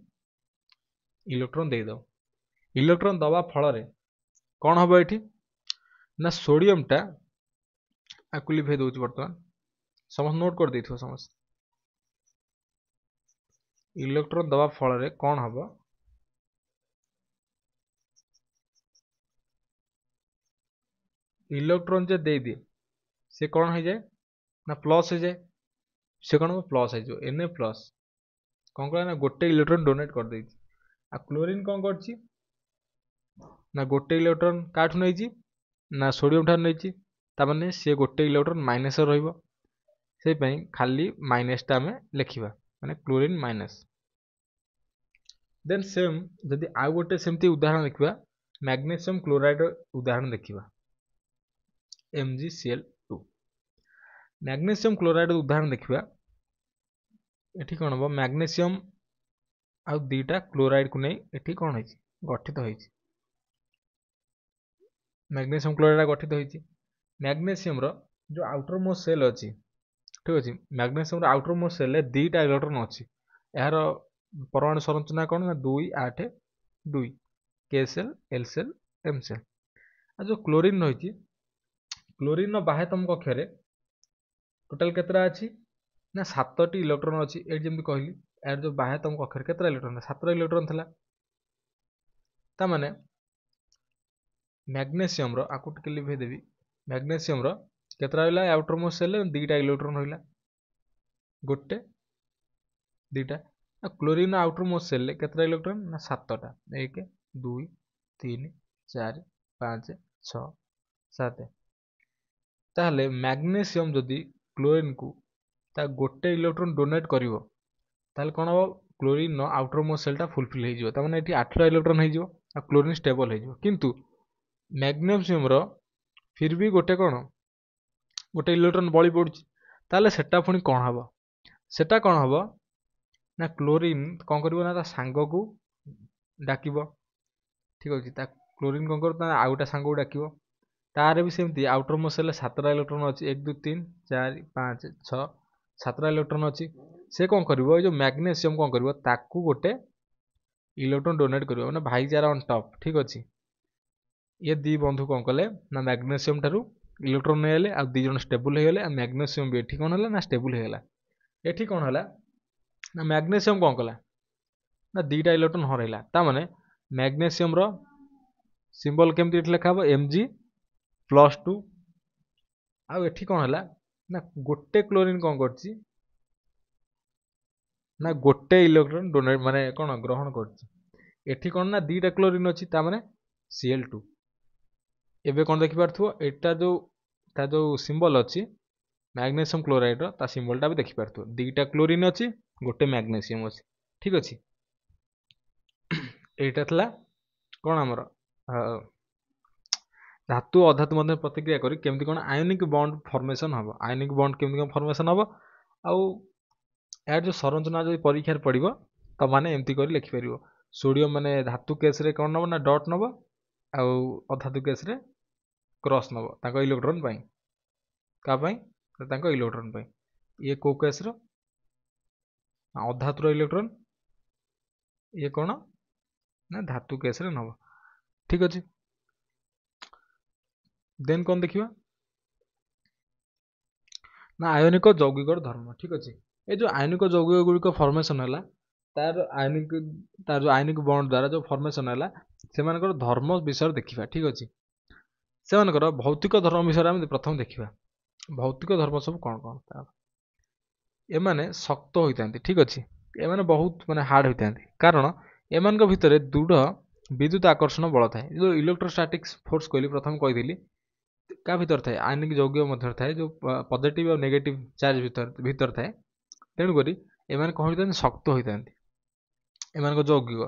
इलेक्ट्रॉन दे दो इलेक्ट्रॉन दवा फल कौन हम ये ना सोडियम टा आकु लिभे दौर बर्तमान समस्त नोट कर दे समस्त इलेक्ट्रॉन दवा फल कौन हम इलेक्ट्रॉन जे दे दिए से कौन हो जाए ना प्लस हो जाए से कौन हम प्लस हो एन प्लस कौन कला ना गोटे इलेक्ट्रॉन डोनेट कर दे आ क्लोरीन कौन कर ना गोटे इलेक्ट्रॉन काठू नहीं ना सोडियम ठार नहीं ताने सी गोटे इलेक्ट्रॉन माइनस रही खाली माइनसटा आम लिखा माने क्लोरीन माइनस देन सेम जदि आउ गोटे सेमती उदाहरण देखा मैग्नेशियम क्लोराइड उदाहरण देखा MgCl2 मैग्नेशियम क्लोराइड उदाहरण देखा ये कौन हम मैग्नेशियम आउ दीटा क्लोराइड को नहीं ये कौन है गठित हो मैग्नेशियम क्लोराइड गठित हो मैग्नेशियम जो आउटर मोस्ट सेल अच्छी ठीक अच्छे मैग्नेशियम आउटर मोस्ट सेल दीटा इलेक्ट्रॉन अच्छी यार परमाणु संरचना कौन ना 2 8 2 K shell L shell M shell आ जो क्लोरीन रही क्लोरीन बाह्यतम कक्ष टोटाल केतरा अच्छी ना 7टी इलेक्ट्रॉन अच्छी ये जमी कहली यार जो बाह्यतम कक्ष केतरा इलेक्ट्रॉन 7 इलेक्ट्रॉन था ताने मैग्नेशियम आकु टिके लिभे देवी मैग्नेशियम केतरा रहा आउटर मोस्ट सेल 2टा इलेक्ट्रॉन रहा गोटे 2टा क्लोरीन आउटर मोस्ट सेल केतरा इलेक्ट्रॉन ना 7टा 1 2 3 4 5 6 7 ताहले मैग्नेशियम जदि क्लोरीन को ता गोटे इलेक्ट्रॉन डोनेट करिवो ताहले कोन हो क्लोरीन आउटर मोस्ट सेलटा फुलफिल हो जिवो तामाने एठी 8टा इलेक्ट्रॉन हो जिवो आ क्लोरीन स्टेबल हो जिवो किंतु मैग्नेशियम फिर भी गोटे कौन गोटे इलेक्ट्रॉन बड़ी पड़ी ताले सेटा पुणी कौन हम सेटा कौन हम ना क्लोरीन कौन कर ना सांग को डाक ठीक अच्छे क्लोरीन कौन कर आउ गोटे सांग को डाक तार भी सेमती आउटर मोस्ट सेल 7टा इलेक्ट्रॉन अच्छी 1 2 3 4 5 6 7टा इलेक्ट्रॉन अच्छी से कौन कर जो मैग्नेशियम कौन कर ताकू गोटे इलेक्ट्रॉन डोनेट कर मैंने भाईचारा ऑन टॉप ठीक अच्छे ये दी बंधु कौन कले ना मैग्नेशियम ठारू इलेक्ट्रॉन नहीं आले आ दी जन स्टेबल हो गले मैग्नेशियम भी एठी कौन है ना स्टेबल हो गला एठी कौन है ना मैग्नेशियम कौन कला ना 2टा इलेक्ट्रॉन हरैला ता माने मैग्नेशियम रो सिंबल केमती लिखा हम Mg+2 आ एठी कौन है ना गोटे क्लोरीन कौन करछि ना गोटे इलेक्ट्रॉन डोनेट माने कौन ग्रहण करछि एठी कौन ना 2टा क्लोरीन अछि ता माने Cl2 एबे कौन देखि पारथुओ एटा जो सिंबल अच्छी मैग्नेशियम क्लोराइड ता सिंबलटा भी देखि पारथुओ 2टा क्लोरीन अच्छी गोटे मैग्नेशियम अच्छी ठीक अच्छे एटा थला कौन आमर धातु अधातु मध्य प्रतिक्रिया करी केमती कौन आयोनिक बॉन्ड फॉर्मेशन हम आयोनिक बॉन्ड केमती कौन फॉर्मेशन हम आउ यार जो संरचना जो परीक्षा पड़ो तो माने एमती कर लिखिपर सोडियम माने धातु केस रे कौन नब ना डॉट नब आउ अधातु केस रे क्रॉस नब ताको इलेक्ट्रॉन पाई का पाई ताको इलेक्ट्रॉन पाई ये को केस रो अधातु इलेक्ट्रॉन ये कौन ना धातु केस रे नब ठीक अच्छे देन कौन देखिबा ना आयनिक यौगिक धर्म ठीक अच्छे ये जो आयनिक यौगिक गुड़िक फॉर्मेशन है तार जो आयनिक बॉन्ड द्वारा जो फॉर्मेशन है से धर्म विषय देखिबा ठीक अच्छे ସେମାନଙ୍କର ଭୌତିକ ଧର୍ମ ବିଷୟରେ ଆମେ ପ୍ରଥମେ ଦେଖିବା। ଭୌତିକ ଧର୍ମ ସବୁ କ'ଣ କ'ଣ? ଏମାନେ ଶକ୍ତ ହୋଇଥାନ୍ତି, ଠିକ୍ ଅଛି। ଏମାନେ ବହୁତ ମାନେ ହାର୍ଡ ହୋଇଥାନ୍ତି, କାରଣ ଏମାନଙ୍କ ଭିତରେ ଦୃଢ଼ ବିଦ୍ୟୁତ ଆକର୍ଷଣ ବଳ ଥାଏ। ଯେଉଁ ଇଲେକ୍ଟ୍ରୋଷ୍ଟାଟିକ୍ସ ଫୋର୍ସ କହିଲି, ପ୍ରଥମେ କହିଥିଲି, କାହା ଭିତରେ ଥାଏ? ଆୟନିକ ଯୌଗ ମଧ୍ୟରେ ଥାଏ, ଯେଉଁ ପଜିଟିଭ ଆଉ ନେଗେଟିଭ ଚାର୍ଜ ଭିତରେ ଥାଏ। ତେଣୁକରି ଏମାନେ କ'ଣ ହୋଇଥାନ୍ତି? ଶକ୍ତ ହୋଇଥାନ୍ତି, ଏମାନଙ୍କ ଯୌଗିକ,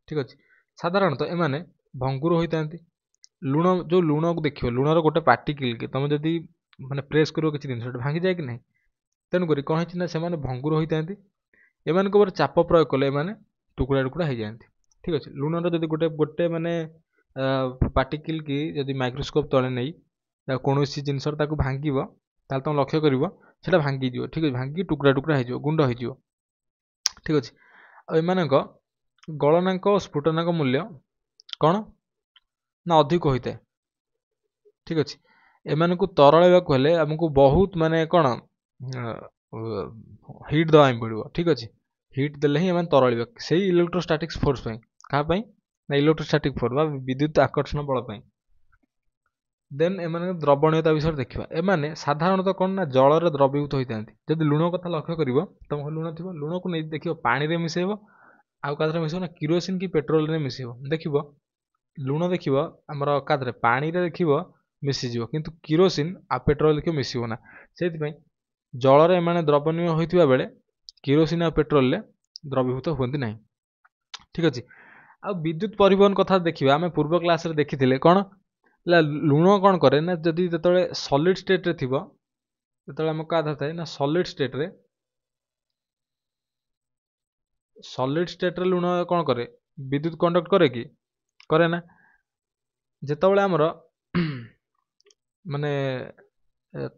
ଠିକ୍ ଅଛି। ସାଧାରଣତଃ ଏମାନେ ଭଙ୍ଗୁର ହୋଇଥାନ୍ତି। ଲୁଣ, ଯେଉଁ ଲୁଣକୁ ଦେଖିବ, ଲୁଣର ଗୋଟେ ପାର୍ଟିକିଲ୍ ତମେ ଯଦି ମାନେ ପ୍ରେସ୍ କରିବ କିଛି ଜିନିଷଟା ଭାଙ୍ଗିଯାଏ କି ନାହିଁ? ତେଣୁକରି କ'ଣ ହେଇଛି ନା ସେମାନେ ଭଙ୍ଗୁର ହୋଇଥାନ୍ତି। ଏମାନଙ୍କ ଉପରେ ଚାପ ପ୍ରୟୋଗ କଲେ ଏମାନେ ଟୁକୁଡ଼ା ଟୁକୁଡ଼ା ହେଇଯାଆନ୍ତି, ଠିକ୍ ଅଛି। ଲୁଣର ଯଦି ଗୋଟେ ମାନେ ପାର୍ଟିକିଲ୍ କି ଯଦି ମାଇକ୍ରୋସ୍କୋପ୍ ତଳେ ନେଇ କୌଣସି ଜିନିଷର ତାକୁ ଭାଙ୍ଗିବ, ତାହେଲେ ତମେ ଲକ୍ଷ୍ୟ କରିବ ସେଇଟା ଭାଙ୍ଗିଯିବ, ଠିକ୍ ଅଛି। ଭାଙ୍ଗି ଟୁକୁଡ଼ା ଟୁକୁଡ଼ା ହେଇଯିବ, ଗୁଣ୍ଡ ହେଇଯିବ, ଠିକ୍ ଅଛି। ଆଉ ଏମାନଙ୍କ ଗଳନାଙ୍କ ଓ ସ୍ଫୁଟନାଙ୍କ ମୂଲ୍ୟ କ'ଣ ନା ଅଧିକ ହୋଇଥାଏ, ଠିକ୍ ଅଛି। ଏମାନଙ୍କୁ ତରଳାଇବାକୁ ହେଲେ ଆମକୁ ବହୁତ ମାନେ କ'ଣ ହିଟ୍ ଦେବା ପାଇଁ ପଡ଼ିବ, ଠିକ୍ ଅଛି। ହିଟ୍ ଦେଲେ ହିଁ ଏମାନେ ତରଳିବେ, ସେଇ ଇଲେକ୍ଟ୍ରୋଷ୍ଟାଟିକ୍ସ ଫୋର୍ସ ପାଇଁ। କାହା ପାଇଁ? ନା ଇଲେକ୍ଟ୍ରୋଷ୍ଟାଟିକ୍ ଫୋର୍ସ ବା ବିଦ୍ୟୁତ ଆକର୍ଷଣ ବଳ ପାଇଁ। ଦେନ୍ ଏମାନଙ୍କ ଦ୍ରବଣୀୟତା ବିଷୟରେ ଦେଖିବା। ଏମାନେ ସାଧାରଣତଃ କ'ଣ ନା ଜଳରେ ଦ୍ରବୀଭୂତ ହୋଇଥାନ୍ତି। ଯଦି ଲୁଣ କଥା ଲକ୍ଷ୍ୟ କରିବ, ତମ ଘରେ ଲୁଣ ଥିବ, ଲୁଣକୁ ନେଇ ଦେଖିବ ପାଣିରେ ମିଶାଇବ, ଆଉ କାହା ମିଶାଇବ ନା କିରୋସିନ କି ପେଟ୍ରୋଲରେ ମିଶାଇବ, ଦେଖିବ ଲୁଣ ଦେଖିବ ଆମର କାହା ପାଣିରେ ଦେଖିବ ମିଶିଯିବ, କିନ୍ତୁ କିରୋସିନ ଆଉ ପେଟ୍ରୋଲ ଦେଖିବ ମିଶିବ ନା। ସେଇଥିପାଇଁ ଜଳରେ ଏମାନେ ଦ୍ରବଣୀୟ ହୋଇଥିବା ବେଳେ କିରୋସିନ ଆଉ ପେଟ୍ରୋଲରେ ଦ୍ରବୀଭୂତ ହୁଅନ୍ତି ନାହିଁ, ଠିକ୍ ଅଛି। ଆଉ ବିଦ୍ୟୁତ ପରିବହନ କଥା ଦେଖିବା, ଆମେ ପୂର୍ବ କ୍ଲାସରେ ଦେଖିଥିଲେ କ'ଣ ହେଲା, ଲୁଣ କ'ଣ କରେ ନା ଯଦି ଯେତେବେଳେ ସଲିଡ୍ ଷ୍ଟେଟ୍ରେ ଥିବ, ଯେତେବେଳେ ଆମ କାହା ଥାଏ ନା ସଲିଡ୍ ଷ୍ଟେଟ୍ରେ ଲୁଣ କ'ଣ କରେ? ବିଦ୍ୟୁତ କଣ୍ଡକ୍ଟ କରେ କି? କରେ ନା। ଯେତେବେଳେ ଆମର ମାନେ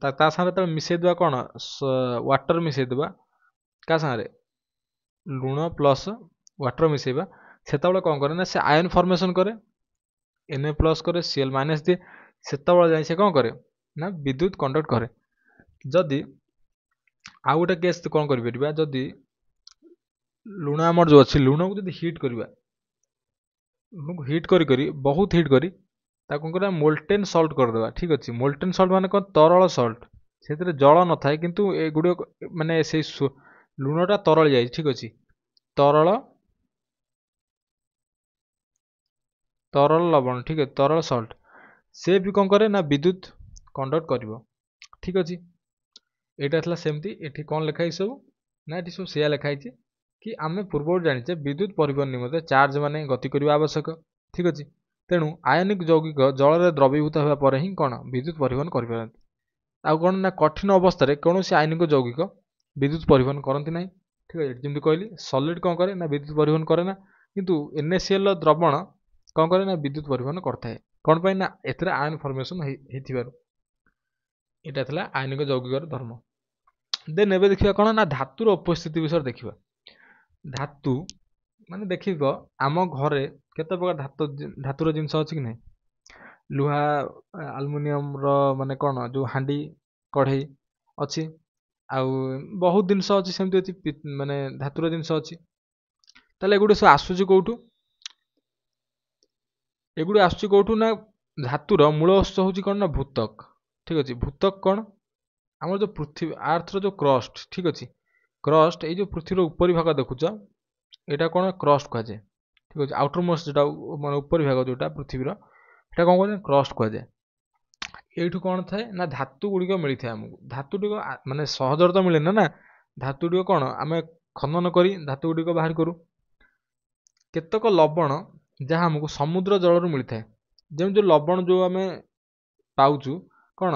ତା ସାଙ୍ଗରେ ଯେତେବେଳେ ମିଶାଇ ଦେବା କ'ଣ ୱାଟର ମିଶାଇ ଦେବା, କାହା ସାଙ୍ଗରେ ଲୁଣ ପ୍ଲସ୍ ୱାଟର ମିଶାଇବା, ସେତେବେଳେ କ'ଣ କରେ ନା ସେ ଆୟନ ଫର୍ମେସନ୍ କରେ, Na+ କରେ, Cl- ଦିଏ। ସେତେବେଳେ ଯାଇ ସେ କ'ଣ କରେ ନା ବିଦ୍ୟୁତ କଣ୍ଡକ୍ଟ କରେ। ଯଦି ଆଉ ଗୋଟେ କେସ୍ କ'ଣ କରିପାରିବା, ଯଦି ଲୁଣ ଆମର ଯେଉଁ ଅଛି, ଲୁଣକୁ ଯଦି ହିଟ୍ କରିବା, ଲୁଣକୁ ହିଟ୍ କରି ବହୁତ ହିଟ୍ କରି ତାକୁ କ'ଣ କରିବା? ମୋଲ୍ଟେନ୍ ସଲ୍ଟ କରିଦେବା, ଠିକ୍ ଅଛି। ମୋଲ୍ଟେନ୍ ସଲ୍ଟ ମାନେ କ'ଣ? ତରଳ ସଲ୍ଟ, ସେଥିରେ ଜଳ ନଥାଏ, କିନ୍ତୁ ଏଗୁଡ଼ିକ ମାନେ ସେଇ ଲୁଣଟା ତରଳି ଯାଇଛି, ଠିକ୍ ଅଛି। ତରଳ ଲବଣ, ଠିକ୍ ଅଛି, ତରଳ ସଲ୍ଟ। ସେ ବି କ'ଣ କରେ ନା ବିଦ୍ୟୁତ କଣ୍ଡକ୍ଟ କରିବ, ଠିକ୍ ଅଛି। ଏଇଟା ଥିଲା ସେମିତି। ଏଠି କ'ଣ ଲେଖା ହେଇଛି ସବୁ ନା ଏଠି ସବୁ ସେୟା ଲେଖା ହେଇଛି କି ଆମେ ପୂର୍ବରୁ ଜାଣିଛେ ବିଦ୍ୟୁତ ପରିବହନ ନିମନ୍ତେ ଚାର୍ଜ ମାନେ ଗତି କରିବା ଆବଶ୍ୟକ, ଠିକ୍ ଅଛି। ତେଣୁ ଆୟନିକ ଯୌଗିକ ଜଳରେ ଦ୍ରବୀଭୂତ ହେବା ପରେ ହିଁ କ'ଣ ବିଦ୍ୟୁତ ପରିବହନ କରିପାରନ୍ତି। ଆଉ କ'ଣ ନା କଠିନ ଅବସ୍ଥାରେ କୌଣସି ଆୟନିକ ଯୌଗିକ ବିଦ୍ୟୁତ ପରିବହନ କରନ୍ତି ନାହିଁ, ଠିକ୍ ଅଛି। ଯେମିତି କହିଲି ସଲିଡ୍ କ'ଣ କରେ ନା ବିଦ୍ୟୁତ ପରିବହନ କରେ ନା, କିନ୍ତୁ NaCl ଦ୍ରବଣ କ'ଣ କରେ ନା ବିଦ୍ୟୁତ ପରିବହନ କରିଥାଏ। କ'ଣ ପାଇଁ? ନା ଏଥିରେ ଆୟନ ଫର୍ମେସନ୍ ହେଇଥିବାରୁ। ଏଇଟା ଥିଲା ଆୟନିକ ଯୌଗିକର ଧର୍ମ। ଦେନ୍ ଏବେ ଦେଖିବା କ'ଣ ନା ଧାତୁର ଉପସ୍ଥିତି ବିଷୟରେ ଦେଖିବା। ଧାତୁ ମାନେ ଦେଖିବ ଆମ ଘରେ କେତେ ପ୍ରକାର ଧାତୁର ଜିନିଷ ଅଛି କି ନାହିଁ? ଲୁହା, ଆଲୁମିନିୟମର ମାନେ କ'ଣ ଯେଉଁ ହାଣ୍ଡି କଢ଼େଇ ଅଛି, ଆଉ ବହୁତ ଜିନିଷ ଅଛି, ସେମିତି ଅଛି ମାନେ ଧାତୁର ଜିନିଷ ଅଛି। ତାହେଲେ ଏଗୁଡ଼ିକ ସବୁ ଆସୁଛି କେଉଁଠୁ? ଏଗୁଡ଼ିକ ଆସୁଛି କେଉଁଠୁ ନା ଧାତୁର ମୂଳ ଉତ୍ସ ହେଉଛି କ'ଣ ନା ଭୂତକ, ଠିକ୍ ଅଛି। ଭୂତକ କ'ଣ? ଆମର ଯେଉଁ ପୃଥିବୀ ଆର୍ଥର ଯେଉଁ କ୍ରଷ୍ଟ, ଠିକ୍ ଅଛି। କ୍ରଷ୍ଟ, ଏଇ ଯେଉଁ ପୃଥିବୀର ଉପରି ଭାଗ ଦେଖୁଛ, ଏଇଟା କ'ଣ କ୍ରଷ୍ଟ କୁହାଯାଏ, ଠିକ୍ ଅଛି। ଆଉଟର ମୋଷ୍ଟ ଯେଉଁଟା ମାନେ ଉପରି ଭାଗ ଯେଉଁଟା ପୃଥିବୀର, ସେଇଟା କ'ଣ କୁହାଯାଏ? କ୍ରଷ୍ଟ କୁହାଯାଏ। ଏଇଠୁ କ'ଣ ଥାଏ ନା ଧାତୁ ଗୁଡ଼ିକ ମିଳିଥାଏ ଆମକୁ। ଧାତୁ ଗୁଡ଼ିକ ମାନେ ସହଜରେ ତ ମିଳେ ନା, ଧାତୁ ଗୁଡ଼ିକ କ'ଣ ଆମେ ଖନନ କରି ଧାତୁ ଗୁଡ଼ିକ ବାହାର କରୁ। କେତେକ ଲବଣ ଯାହା ଆମକୁ ସମୁଦ୍ର ଜଳରୁ ମିଳିଥାଏ, ଯେମିତି ଲବଣ ଯେଉଁ ଆମେ ପାଉଛୁ କ'ଣ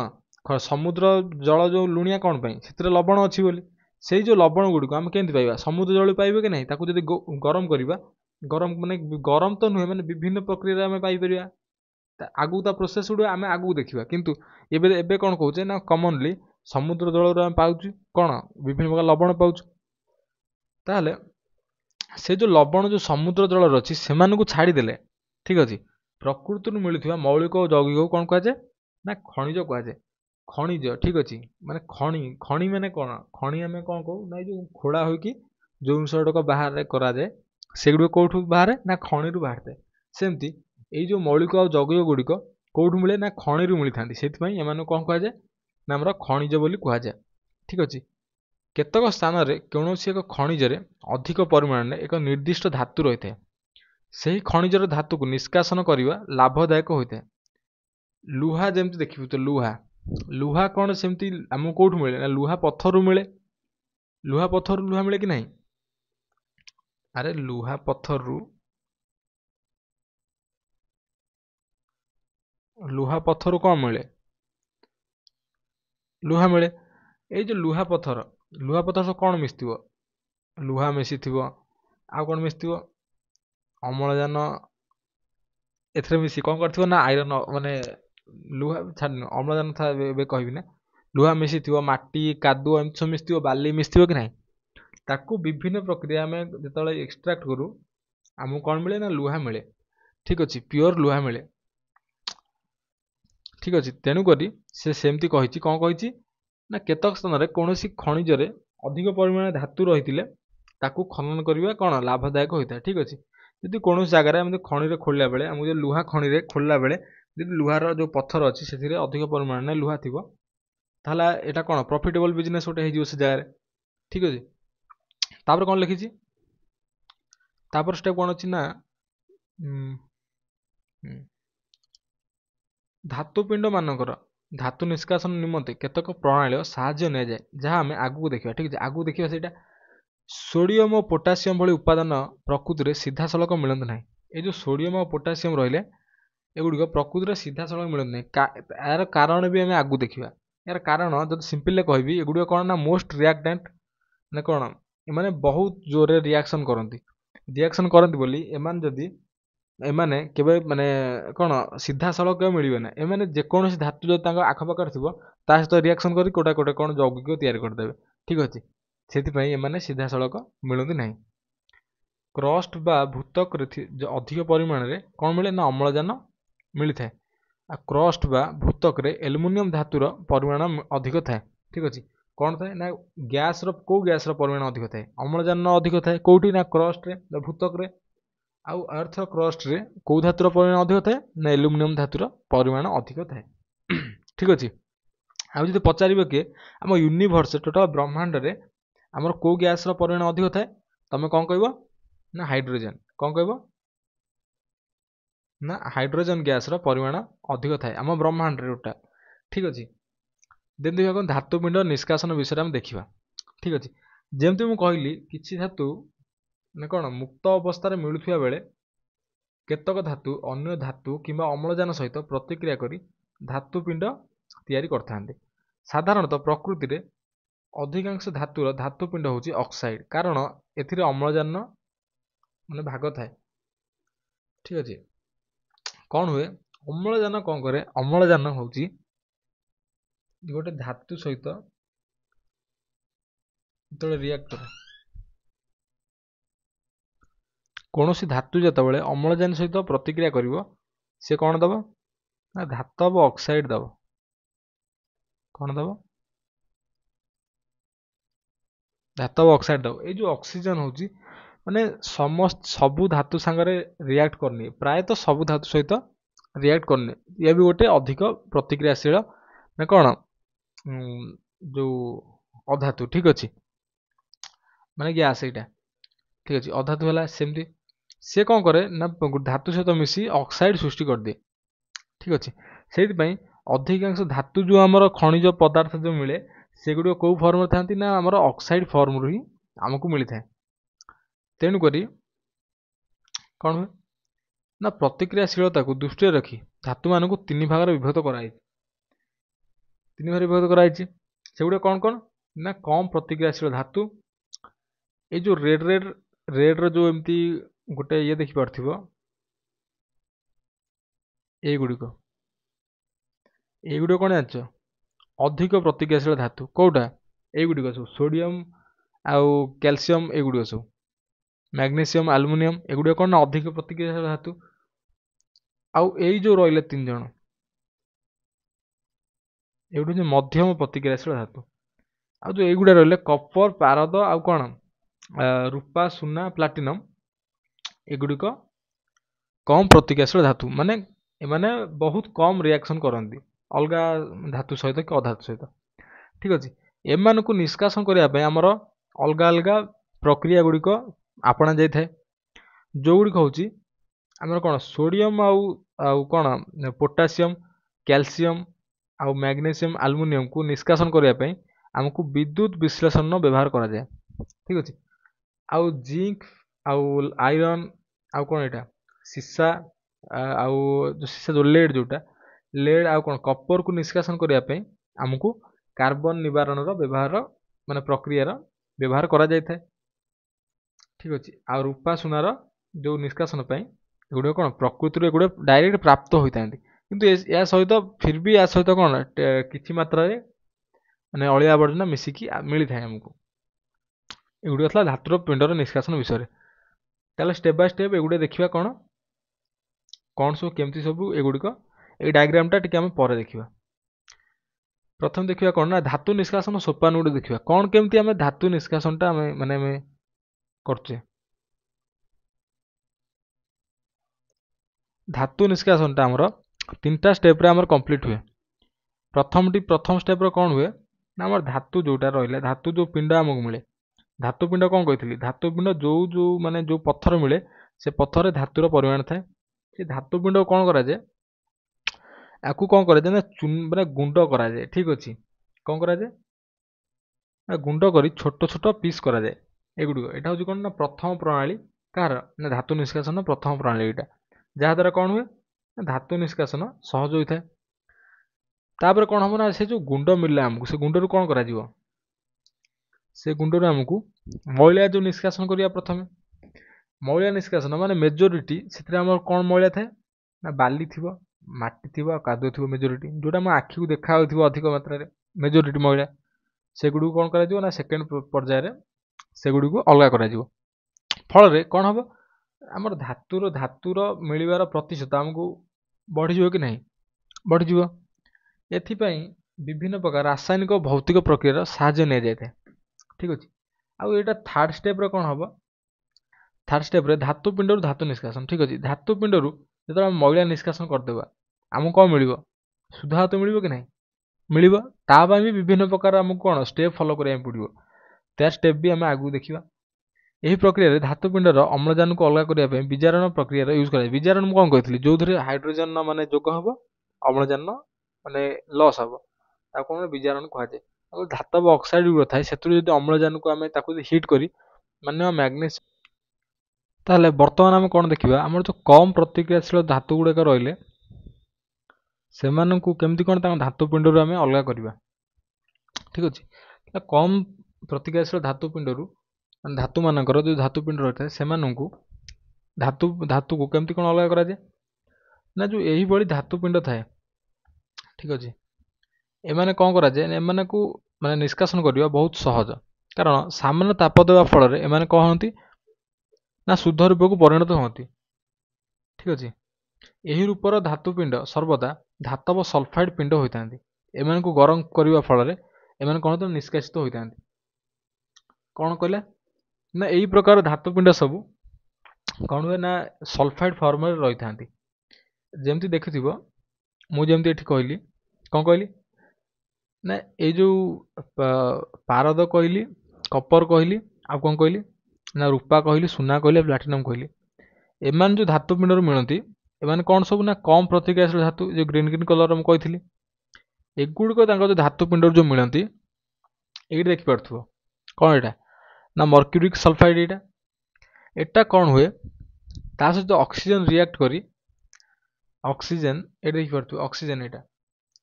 ସମୁଦ୍ର ଜଳ ଯେଉଁ ଲୁଣିଆ କ'ଣ ପାଇଁ? ସେଥିରେ ଲବଣ ଅଛି ବୋଲି। ସେଇ ଯେଉଁ ଲବଣ ଗୁଡ଼ିକୁ ଆମେ କେମିତି ପାଇବା? ସମୁଦ୍ର ଜଳରୁ ପାଇବା କି ନାହିଁ? ତାକୁ ଯଦି ଗରମ କରିବା, ଗରମ ମାନେ ଗରମ ତ ନୁହେଁ, ମାନେ ବିଭିନ୍ନ ପ୍ରକ୍ରିୟାରେ ଆମେ ପାଇପାରିବା। ଆଗକୁ ତା ପ୍ରୋସେସ୍ ଗୁଡ଼ିକ ଆମେ ଆଗକୁ ଦେଖିବା, କିନ୍ତୁ ଏବେ କ'ଣ କହୁଛେ ନା କମନଲି ସମୁଦ୍ର ଜଳରୁ ଆମେ ପାଉଛୁ କ'ଣ ବିଭିନ୍ନ ପ୍ରକାର ଲବଣ ପାଉଛୁ। ତାହେଲେ ସେ ଯେଉଁ ଲବଣ ଯେଉଁ ସମୁଦ୍ର ଜଳରେ ଅଛି, ସେମାନଙ୍କୁ ଛାଡ଼ିଦେଲେ, ଠିକ୍ ଅଛି, ପ୍ରକୃତିରୁ ମିଳୁଥିବା ମୌଳିକ ଓ ଯୌଗିକକୁ କ'ଣ କୁହାଯାଏ? ନା ଖଣିଜ କୁହାଯାଏ। ଖଣିଜ, ଠିକ୍ ଅଛି। ମାନେ ଖଣି ମାନେ କ'ଣ? ଖଣି ଆମେ କ'ଣ କହୁ ନା ଏଇ ଯେଉଁ ଖୋଳା ହୋଇକି ଯେଉଁ ଜିନିଷ ଗୁଡ଼ିକ ବାହାରେ କରାଯାଏ, ସେଗୁଡ଼ିକ କେଉଁଠୁ ବାହାରେ? ନା ଖଣିରୁ ବାହାରିଥାଏ। ସେମିତି ଏଇ ଯେଉଁ ମୌଳିକ ଆଉ ଯୌଗିକ ଗୁଡ଼ିକ କୋଉଠୁ ମିଳେ ନା ଖଣିରୁ ମିଳିଥାନ୍ତି। ସେଥିପାଇଁ ଏମାନଙ୍କୁ କ'ଣ କୁହାଯାଏ ନା ଆମର ଖଣିଜ ବୋଲି କୁହାଯାଏ। ଠିକ୍ ଅଛି। କେତେକ ସ୍ଥାନରେ କୌଣସି ଏକ ଖଣିଜରେ ଅଧିକ ପରିମାଣରେ ଏକ ନିର୍ଦ୍ଦିଷ୍ଟ ଧାତୁ ରହିଥାଏ। ସେହି ଖଣିଜର ଧାତୁକୁ ନିଷ୍କାସନ କରିବା ଲାଭଦାୟକ ହୋଇଥାଏ। ଲୁହା ଯେମିତି ଦେଖିବୁ ତ ଲୁହା କ'ଣ ସେମିତି ଆମକୁ କୋଉଠୁ ମିଳେ ନା ଲୁହା ପଥରରୁ ମିଳେ। ଲୁହା ପଥରରୁ ଲୁହା ମିଳେ କି ନାହିଁ? ଆରେ ଲୁହା ପଥରରୁ କ'ଣ ମିଳେ? ଲୁହା ମିଳେ। ଏଇ ଯୋଉ ଲୁହା ପଥର ସହ କ'ଣ ମିଶିଥିବ? ଲୁହା ମିଶିଥିବ, ଆଉ କ'ଣ ମିଶିଥିବ? ଅମ୍ଳଜାନ ଏଥିରେ ମିଶି କ'ଣ କରିଥିବ ନା ଆଇରନ୍, ମାନେ ଲୁହା ଛାଡ଼ିନ, ଅମ୍ଳଜାନ ଏବେ କହିବି ନା। ଲୁହା ମିଶିଥିବ, ମାଟି କାଦୁଅ ଏମିତି ସବୁ ମିଶିଥିବ, ବାଲି ମିଶିଥିବ କି ନାହିଁ। ତାକୁ ବିଭିନ୍ନ ପ୍ରକ୍ରିୟା ଆମେ ଯେତେବେଳେ ଏକ୍ସଟ୍ରାକ୍ଟ କରୁ ଆମକୁ କ'ଣ ମିଳେ ନା ଲୁହା ମିଳେ। ଠିକ୍ ଅଛି, ପିଓର ଲୁହା ମିଳେ। ଠିକ୍ ଅଛି। ତେଣୁକରି ସେ ସେମିତି କହିଛି, କ'ଣ କହିଛି ନା କେତେକ ସ୍ଥାନରେ କୌଣସି ଖଣିଜରେ ଅଧିକ ପରିମାଣରେ ଧାତୁ ରହିଥିଲେ ତାକୁ ଖନନ କରିବା କ'ଣ ଲାଭଦାୟକ ହୋଇଥାଏ। ଠିକ୍ ଅଛି। ଯଦି କୌଣସି ଜାଗାରେ ଆମେ ଖଣିରେ ଖୋଳିଲା ବେଳେ ଆମକୁ ଯଦି ଲୁହା ଖଣିରେ ଖୋଳିଲା ବେଳେ ଯଦି ଲୁହାର ଯେଉଁ ପଥର ଅଛି ସେଥିରେ ଅଧିକ ପରିମାଣରେ ଲୁହା ଥିବ, ତାହେଲେ ଏଇଟା କ'ଣ ପ୍ରଫିଟେବଲ୍ ବିଜନେସ୍ ଗୋଟେ ହେଇଯିବ ସେ ଜାଗାରେ। ଠିକ୍ ଅଛି। ତାପରେ କ'ଣ ଲେଖିଛି, ତାପରେ ଷ୍ଟେପ୍ କ'ଣ ଅଛି ନା ଧାତୁପିଣ୍ଡ ମାନଙ୍କର ଧାତୁ ନିଷ୍କାସନ ନିମନ୍ତେ କେତେକ ପ୍ରଣାଳୀର ସାହାଯ୍ୟ ନିଆଯାଏ, ଯାହା ଆମେ ଆଗକୁ ଦେଖିବା। ଠିକ୍ ଅଛି, ଆଗକୁ ଦେଖିବା ସେଇଟା। ସୋଡ଼ିୟମ ଓ ପୋଟାସିୟମ ଭଳି ଉପାଦାନ ପ୍ରକୃତିରେ ସିଧାସଳଖ ମିଳନ୍ତି ନାହିଁ। ଏଇ ଯେଉଁ ସୋଡ଼ିୟମ ଓ ପୋଟାସିୟମ ରହିଲେ ଏଗୁଡ଼ିକ ପ୍ରକୃତିରେ ସିଧାସଳଖ ମିଳନ୍ତି ନାହିଁ। ଏହାର କାରଣ ବି ଆମେ ଆଗକୁ ଦେଖିବା। ଏହାର କାରଣ ଯଦି ସିମ୍ପଲରେ କହିବି, ଏଗୁଡ଼ିକ କ'ଣ ନା ମୋଷ୍ଟ ରିଆକ୍ଟାଣ୍ଟ, ମାନେ କ'ଣ ଏମାନେ ବହୁତ ଜୋରରେ ରିଆକ୍ସନ୍ କରନ୍ତି ବୋଲି ଏମାନେ କେବେ ମାନେ କ'ଣ ସିଧାସଳଖ ମିଳିବେ ନା। ଏମାନେ ଯେକୌଣସି ଧାତୁ ଯଦି ତାଙ୍କ ଆଖପାଖରେ ଥିବ ତା ସହିତ ରିଆକ୍ସନ୍ କରି କୋଟା କ'ଣ ଯୌଗିକ ତିଆରି କରିଦେବେ। ଠିକ୍ ଅଛି। ସେଥିପାଇଁ ଏମାନେ ସିଧାସଳଖ ମିଳନ୍ତି ନାହିଁ। କ୍ରଷ୍ଟ ବା ଭୂତକରେ ଅଧିକ ପରିମାଣରେ କ'ଣ ମିଳେ ନା ଅମ୍ଳଜାନ ମିଳିଥାଏ। ଆଉ କ୍ରଷ୍ଟ ବା ଭୂତକରେ ଆଲୁମିନିୟମ ଧାତୁର ପରିମାଣ ଅଧିକ ଥାଏ। ଠିକ୍ ଅଛି। କ'ଣ ଥାଏ ନା କୋଉ ଗ୍ୟାସର ପରିମାଣ ଅଧିକ ଥାଏ? ଅମ୍ଳଜାନ ଅଧିକ ଥାଏ। କୋଉଠି ନା କ୍ରଷ୍ଟରେ ବା ଭୂତକରେ। ଆଉ ଆର୍ଥର କ୍ରଷ୍ଟରେ କୋଉ ଧାତୁର ପରିମାଣ ଅଧିକ ଥାଏ ନା ଆଲୁମିନିୟମ ଧାତୁର ପରିମାଣ ଅଧିକ ଥାଏ। ଠିକ୍ ଅଛି। ଆଉ ଯଦି ପଚାରିବ କିଏ ଆମ ୟୁନିଭର୍ସରେ ଟୋଟାଲ ବ୍ରହ୍ମାଣ୍ଡରେ ଆମର କୋଉ ଗ୍ୟାସର ପରିମାଣ ଅଧିକ ଥାଏ, ତମେ କ'ଣ କହିବ ନା ହାଇଡ୍ରୋଜେନ। କ'ଣ କହିବ ନା ହାଇଡ୍ରୋଜେନ ଗ୍ୟାସର ପରିମାଣ ଅଧିକ ଥାଏ ଆମ ବ୍ରହ୍ମାଣ୍ଡରେ ଟୋଟାଲ। ଠିକ୍ ଅଛି। ଦେଖିବା କ'ଣ ଧାତୁପିଣ୍ଡ ନିଷ୍କାସନ ବିଷୟରେ ଆମେ ଦେଖିବା। ଠିକ୍ ଅଛି। ଯେମିତି ମୁଁ କହିଲି କିଛି ଧାତୁ ମାନେ କ'ଣ ମୁକ୍ତ ଅବସ୍ଥାରେ ମିଳୁଥିବା ବେଳେ କେତେକ ଧାତୁ ଅନ୍ୟ ଧାତୁ କିମ୍ବା ଅମ୍ଳଜାନ ସହିତ ପ୍ରତିକ୍ରିୟା କରି ଧାତୁପିଣ୍ଡ ତିଆରି କରିଥାନ୍ତି। ସାଧାରଣତଃ ପ୍ରକୃତିରେ ଅଧିକାଂଶ ଧାତୁର ଧାତୁପିଣ୍ଡ ହେଉଛି ଅକ୍ସାଇଡ୍, କାରଣ ଏଥିରେ ଅମ୍ଳଜାନ ମାନେ ଭାଗ ଥାଏ। ଠିକ୍ ଅଛି। କ'ଣ ହୁଏ ଅମ୍ଳଜାନ କ'ଣ କରେ? ଅମ୍ଳଜାନ ହେଉଛି ଗୋଟେ ଧାତୁ ସହିତ ଯେତେବେଳେ ରିଆକ୍ଟ କରେ, କୌଣସି ଧାତୁ ଯେତେବେଳେ ଅମ୍ଳଜାନ ସହିତ ପ୍ରତିକ୍ରିୟା କରିବ ସେ କ'ଣ ଦେବ ନା ଧାତବ ଅକ୍ସାଇଡ୍ ଦେବ। କ'ଣ ଦେବ? ଧାତବ ଅକ୍ସାଇଡ୍ ଦେବ। ଏଇ ଯେଉଁ ଅକ୍ସିଜେନ ହେଉଛି ମାନେ ସବୁ ଧାତୁ ସାଙ୍ଗରେ ରିଆକ୍ଟ କରୁନି, ପ୍ରାୟତଃ ସବୁ ଧାତୁ ସହିତ ରିଆକ୍ଟ କରୁନି। ଇଏ ବି ଗୋଟେ ଅଧିକ ପ୍ରତିକ୍ରିୟାଶୀଳ ନା କ'ଣ ଯେଉଁ ଅଧାତୁ। ଠିକ୍ ଅଛି, ମାନେ ଗ୍ୟାସ୍ ଏଇଟା। ଠିକ୍ ଅଛି। ଅଧାତୁ ହେଲା ସେମିତି ସେ କ'ଣ କରେ ନା ଧାତୁ ସହିତ ମିଶି ଅକ୍ସାଇଡ୍ ସୃଷ୍ଟି କରିଦିଏ। ଠିକ୍ ଅଛି। ସେଇଥିପାଇଁ ଅଧିକାଂଶ ଧାତୁ ଯେଉଁ ଆମର ଖଣିଜ ପଦାର୍ଥ ଯେଉଁ ମିଳେ ସେଗୁଡ଼ିକ କେଉଁ ଫର୍ମରେ ଥାନ୍ତି ନା ଆମର ଅକ୍ସାଇଡ୍ ଫର୍ମରୁ ହିଁ ଆମକୁ ମିଳିଥାଏ। ତେଣୁକରି କ'ଣ ହୁଏ ନା ପ୍ରତିକ୍ରିୟାଶୀଳତାକୁ ଦୃଷ୍ଟିରେ ରଖି ଧାତୁମାନଙ୍କୁ ତିନି ଭାଗରେ ବିଭକ୍ତ କରାଯାଇଛି। ସେଗୁଡ଼ିକ କ'ଣ କ'ଣ ନା କମ୍ ପ୍ରତିକ୍ରିୟାଶୀଳ ଧାତୁ। ଏଇ ଯେଉଁ ରେଡ୍ର ଯେଉଁ ଏମିତି ଗୋଟେ ଇଏ ଦେଖିପାରୁଥିବ, ଏଇଗୁଡ଼ିକ କ'ଣ ଜାଣିଛ? ଅଧିକ ପ୍ରତିକ୍ରିୟାଶୀଳ ଧାତୁ କୋଉଟା? ଏଇଗୁଡ଼ିକ ସବୁ ସୋଡ଼ିୟମ ଆଉ କ୍ୟାଲସିୟମ, ଏଗୁଡ଼ିକ ସବୁ ମ୍ୟାଗ୍ନେସିୟମ, ଆଲୁମିନିୟମ, ଏଗୁଡ଼ିକ କ'ଣ ନା ଅଧିକ ପ୍ରତିକ୍ରିୟାଶୀଳ ଧାତୁ। ଆଉ ଏଇ ଯେଉଁ ରହିଲେ ତିନି ଜଣ ଏଇଗୁଡ଼ି ହେଉଛି ମଧ୍ୟମ ପ୍ରତିକ୍ରିୟାଶୀଳ ଧାତୁ। ଆଉ ଯେଉଁ ଏଇଗୁଡ଼ା ରହିଲେ କପର, ପାରଦ ଆଉ କ'ଣ ରୂପା, ସୁନା, ପ୍ଲାଟିନମ, ଏଗୁଡ଼ିକ କମ୍ ପ୍ରତିକ୍ରିୟାଶୀଳ ଧାତୁ। ମାନେ एमाने बहुत कम रिएक्शन करती अलगा धातु सहित कि अधातु सहित। ठीक अच्छे एमानकु निष्कासन करने आमर अलग अलग प्रक्रिया गुड़िक आपणा जाए जो गुड़िक हूँ आमर कौन सोडियम आउ कौन पोटासियम कैल्शियम आउ मैग्नेशियम आल्युमिनियम को निष्कासन करने आमको विद्युत विश्लेषण व्यवहार करा जाए। ठीक अच्छे आउ जिंक आउ आयरन आउ कौन एटा सीसा आउ जो सीसा जो लेड जोटा लेड आउ कौन कपर को निष्कासन करने आमको कार्बन निवारण व्यवहार माने प्रक्रियार व्यवहार करा जाए था। ठीक अच्छे आ रूपा सुनार जो निष्कासन एगुड़े कौन प्रकृति एगुड़े डायरेक्ट प्राप्त होता है किंतु या सहित फिर भी या सहित कौन किछि मात्रा माने अलिया आवर्जना मिसिकी मिलता है आमको। एगुड़िक था धातुर पिंडर निष्कासन विषय ताले स्टेप बाय स्टेप एगुड़े देखिया कौन कौन सब केमती सब एगुड़िक ए डायग्रामटा टिके आम पर देखिया। प्रथम देखिए कौन ना धातु निष्कासन सोपान गुड़े देखिए कौन केमती आम धातु निष्कासनटा माने करचे। धातु निष्कासनटा आमर 3टा स्टेप रे आमर कंप्लीट हुए। प्रथम स्टेप रे कौन हुए ना आमर धातु जोटा रहिला धातु जो पिंड आमको मिले धातु पिंड कौन कही धातु पिंड जो जो माने जो पत्थर मिले से पत्थर धातुर परिमाण थाए से धातु पिंड कौन करा जाए आपको कौन करा जाए ना माने गुंड करा जाए। ठीक अच्छे कौन करा जाए गुंड करी छोट छोट पीस करा जाए एगुड़िक यहाँ हूँ कौन ना प्रथम प्रणाली कार ना धातु निष्कासन प्रथम प्रणाली यहाँ जहाँद्वारा कौन हुए धातु निष्कासन सहज होता है। तापर कौन हम ना से जो गुंड मिलला आमको से गुंड कौन करा जीवो से गुंड आमको मैला जो निष्कासन करिया प्रथमे मैला निष्कासन माने मेजोरिटी से आम कौन मैला थाए ना बाली थी माटी थी कादुଅ थी मेजोरिटी जोटा आम आखि को देखा अधिक मात्रा मेजोरिटी मैला सेगुड़ी कौन करा ना सेकेंड पर्यायर सेगुड़ी को अलग करा फल रे कौन हम आमर धातुर मिलबार प्रतिशत आमको बढ़ीज कि नहीं बढ़ीज एथिपाई विभिन्न प्रकार रासायनिक भौतिक प्रक्रिया साहाय्य नि जाए। ठीक अच्छे आउ यहाँ थर्ड स्टेप कौन हम थर्ड स्टेप रे धातु पिंड धातु निष्कासन। ठीक अच्छे धातु पिंड जो मैला निष्कासन करदे आमको कौन मिल शुद्ध धातु मिल कि नहीं मिल तापाई भी विभिन्न प्रकार आमको कौन स्टेप फॉलो करा पड़ो तार स्टेप भी आम आगू देखा। यही प्रक्रिया धातु पिंडर अम्लजान को अलग करने विजारण प्रक्रिया यूज कर विजारण कौन कही जो थे हाइड्रोजन माने जोग हम अम्लजान माने लॉस हम कौन विजारण कहुए धातव ऑक्साइड गुड़ा थाए से अम्लजान को आम हिट कर माने मैग्नेस ताहले बर्तमान आम कौन देखा आम जो कम प्रतिक्रियाशील धातु गुड़ाक रही से केमती कौन धातु पिंड आम अलग करवा। ठीक अच्छे कम प्रतिक्रियाशील धातु पिंड धातु मानकर जो धातु पिंड रही है से धातु को केमती कौन अलग करा जाए ना जो यही बड़ी धातु पिंड थाए। ठीक अच्छे एमाने कौन करा जाए एमाने को माने निष्कासन करवा बहुत सहज कारण सामान्य ताप देवा फल एमाने कौन होती ना शुद्ध रूप को परिणत होती। ठीक अच्छे यही रूपर धातु पिंड सर्वदा धातव सल्फाइड पिंड होता एमान को गरम करने फल एमान कौन तो निष्कासित होता कौन कहला ना यही प्रकार धातु पिंड सब कौन हुए ना सल्फाइड फॉर्म रही था जमती देखि मुझे कहली कौन कहली ना ये जो पारद कहली कपर कहली आ कौन कहली ना रूपा कहली सुना कहली प्लाटिनम कहली एमान जो धातु पिंड मिलती एमान कौन सब ना कम प्रतिक्रियाशील धातु जो ग्रीन ग्रीन कलर मुझे कही एगुड़िक जो धातु पिंड जो मिलती ये देखिपो कौन एटा ना मर्क्यूरिक सल्फाइड एटा कौन हुए ता सहित ऑक्सीजन रिएक्ट करी ऑक्सीजन ये देखिपो ऑक्सीजन एटा